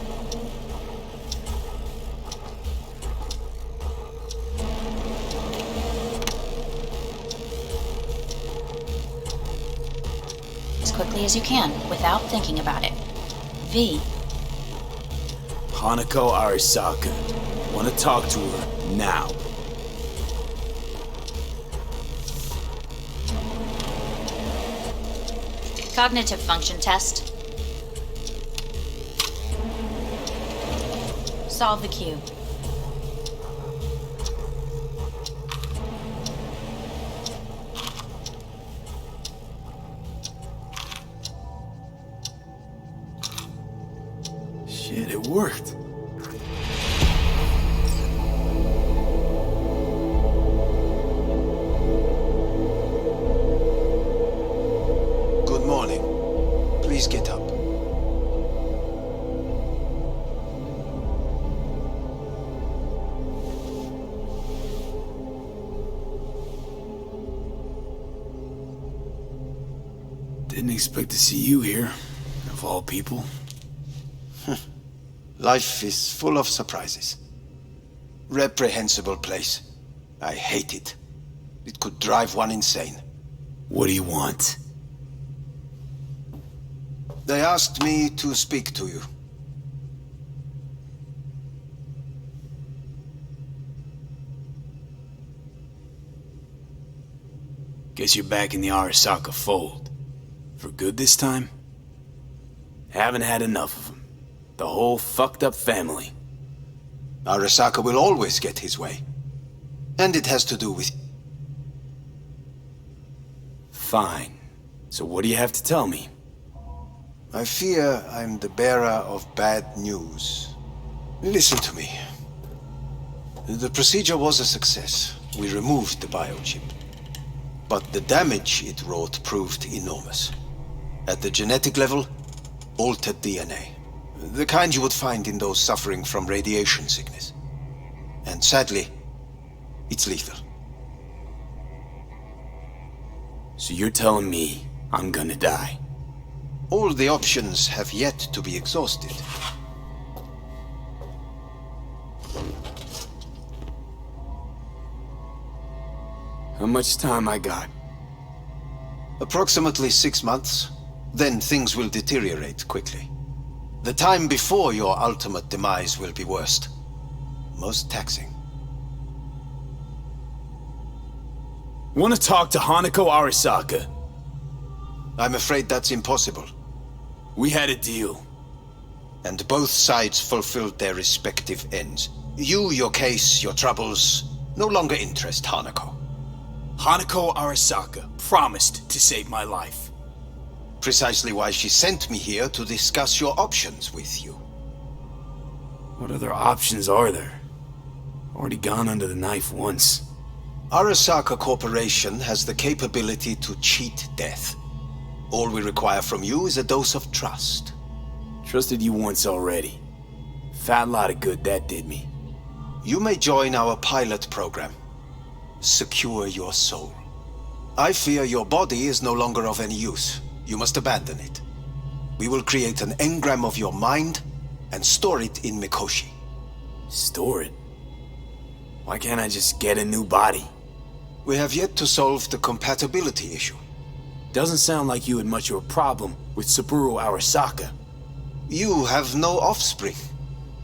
As quickly as you can, without thinking about it. V. Hanako Arasaka. Want to talk to her now. Cognitive function test. Solve the cube. Shit, it worked. Good morning. Please get up. Didn't expect to see you here, of all people. Life is full of surprises. Reprehensible place. I hate it. It could drive one insane. What do you want? They asked me to speak to you. Guess you're back in the Arasaka fold. For good this time? Haven't had enough of them. The whole fucked up family. Arasaka will always get his way. And it has to do with... Fine. So what do you have to tell me? I fear I'm the bearer of bad news. Listen to me. The procedure was a success. We removed the biochip. But the damage it wrought proved enormous. At the genetic level, altered DNA. The kind you would find in those suffering from radiation sickness. And sadly, it's lethal. So you're telling me I'm gonna die? All the options have yet to be exhausted. How much time I got? Approximately 6 months. Then things will deteriorate quickly. The time before your ultimate demise will be worst. Most taxing. Want to talk to Hanako Arasaka? I'm afraid that's impossible. We had a deal. And both sides fulfilled their respective ends. You, your case, your troubles, no longer interest Hanako. Hanako Arasaka promised to save my life. Precisely why she sent me here to discuss your options with you. What other options are there? Already gone under the knife once. Arasaka Corporation has the capability to cheat death. All we require from you is a dose of trust. Trusted you once already. Fat lot of good that did me. You may join our pilot program. Secure your soul. I fear your body is no longer of any use. You must abandon it. We will create an engram of your mind and store it in Mikoshi. Store it? Why can't I just get a new body? We have yet to solve the compatibility issue. Doesn't sound like you had much of a problem with Saburo Arasaka. You have no offspring,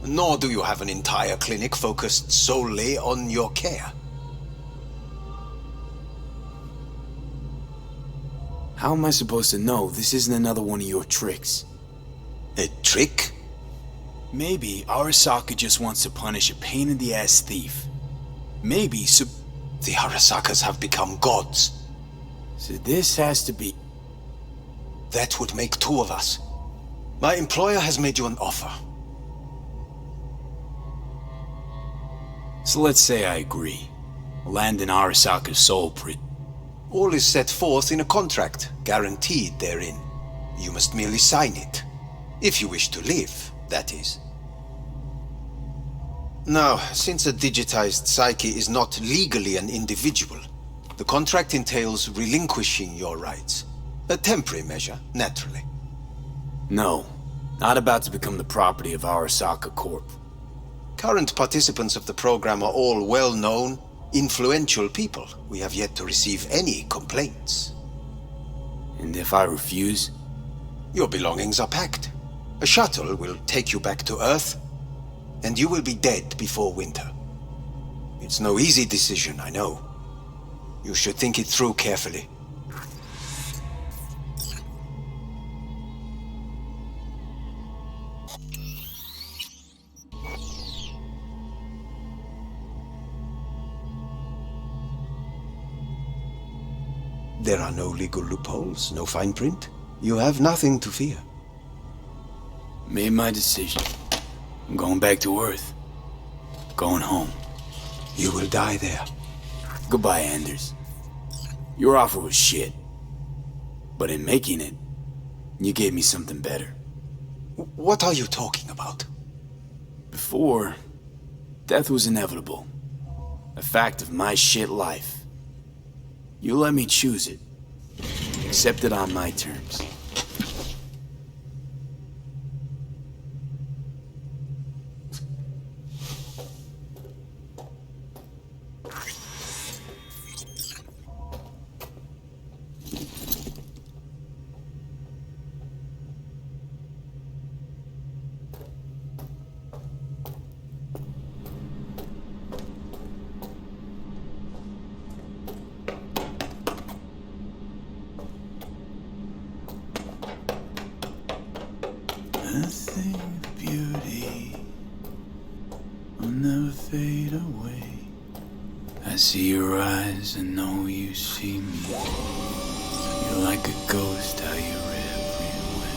nor do you have an entire clinic focused solely on your care. How am I supposed to know this isn't another one of your tricks? A trick? Maybe Arasaka just wants to punish a pain-in-the-ass thief. Maybe the Arasakas have become gods. So this has to be... That would make two of us. My employer has made you an offer. So let's say I agree. Land in Arasaka's soul prison. All is set forth in a contract, guaranteed therein. You must merely sign it. If you wish to live, that is. Now, since a digitized psyche is not legally an individual, the contract entails relinquishing your rights. A temporary measure, naturally. No, not about to become the property of Arasaka Corp. Current participants of the program are all well-known, influential people. We have yet to receive any complaints. And if I refuse? Your belongings are packed. A shuttle will take you back to Earth, and you will be dead before winter. It's no easy decision, I know. You should think it through carefully. There are no legal loopholes, no fine print. You have nothing to fear. Made my decision. I'm going back to Earth. Going home. You will die there. Goodbye, Anders. Your offer was shit. But in making it, you gave me something better. What are you talking about? Before, death was inevitable. A fact of my shit life. You let me choose it. Accept it on my terms. Nothing of beauty will never fade away. I see your eyes and know you see me. You're like a ghost, how you're everywhere.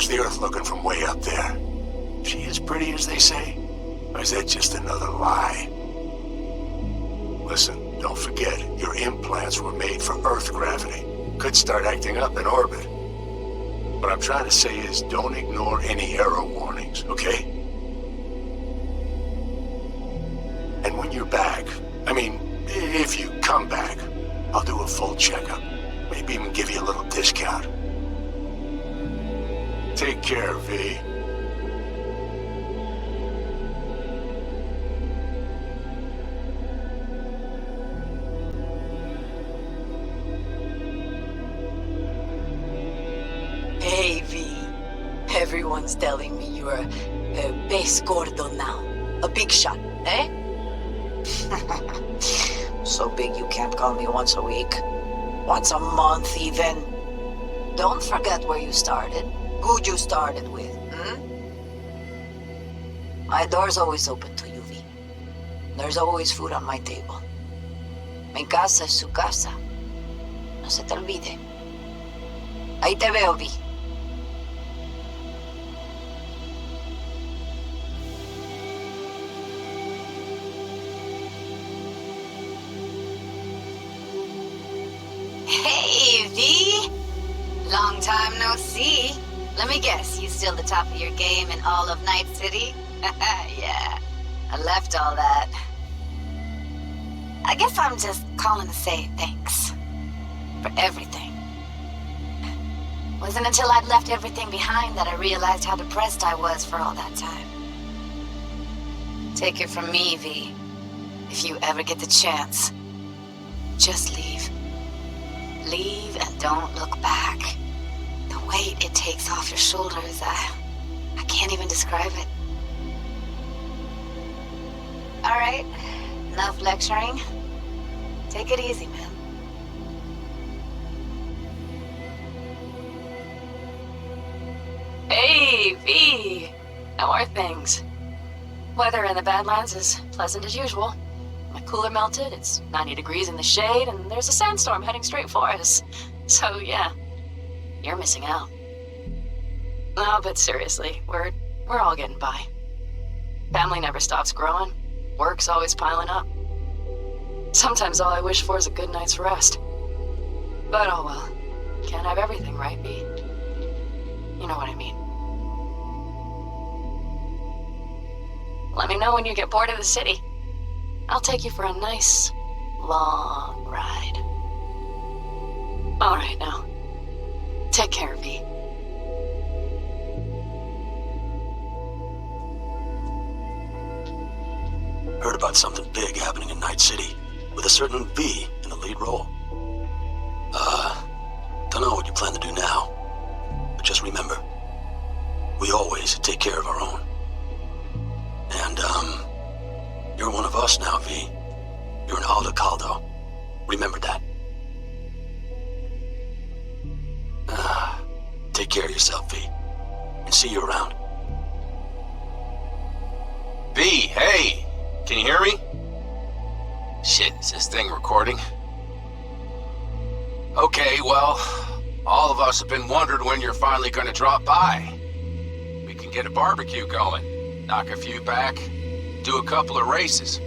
How's the Earth looking from way up there? She as pretty as they say? Or is that just another lie? Listen, don't forget, your implants were made for Earth gravity. Could start acting up in orbit. What I'm trying to say is don't ignore any error warnings, okay? And when you're back, I mean, if you come back, I'll do a full checkup. Maybe even give you a little discount. Take care, V. Hey, V. Everyone's telling me you're a base gordo now. A big shot, eh? So big you can't call me once a week. Once a month, even. Don't forget where you started. Who you started with, My door's always open to you, V. There's always food on my table. Mi casa es su casa. No se te olvide. Ahí te veo, V. Hey, V! Long time no see. Let me guess, you still the top of your game in all of Night City? Yeah, I left all that. I guess I'm just calling to say thanks. For everything. Wasn't until I'd left everything behind that I realized how depressed I was for all that time. Take it from me, V. If you ever get the chance, just leave. Leave and don't look back. The weight it takes off your shoulders, I can't even describe it. All right, enough lecturing. Take it easy, man. Hey, V! How are things? Weather in the Badlands is pleasant as usual. My cooler melted, it's 90 degrees in the shade, and there's a sandstorm heading straight for us. So, yeah, you're missing out. No, but seriously, we're all getting by. Family never stops growing. Work's always piling up. Sometimes all I wish for is a good night's rest. But oh well. Can't have everything, right, V? You know what I mean. Let me know when you get bored of the city. I'll take you for a nice, long ride. All right, now. Take care, V. Heard about something big happening in Night City, with a certain V in the lead role. Don't know what you plan to do now, but just remember, we always take care of our own. And, you're one of us now, V. You're an Aldo Caldo. Remember that. Take care of yourself, V. And see you around. V, hey! Can you hear me? Shit, is this thing recording? Okay, well, all of us have been wondering when you're finally gonna drop by. We can get a barbecue going, knock a few back, do a couple of races.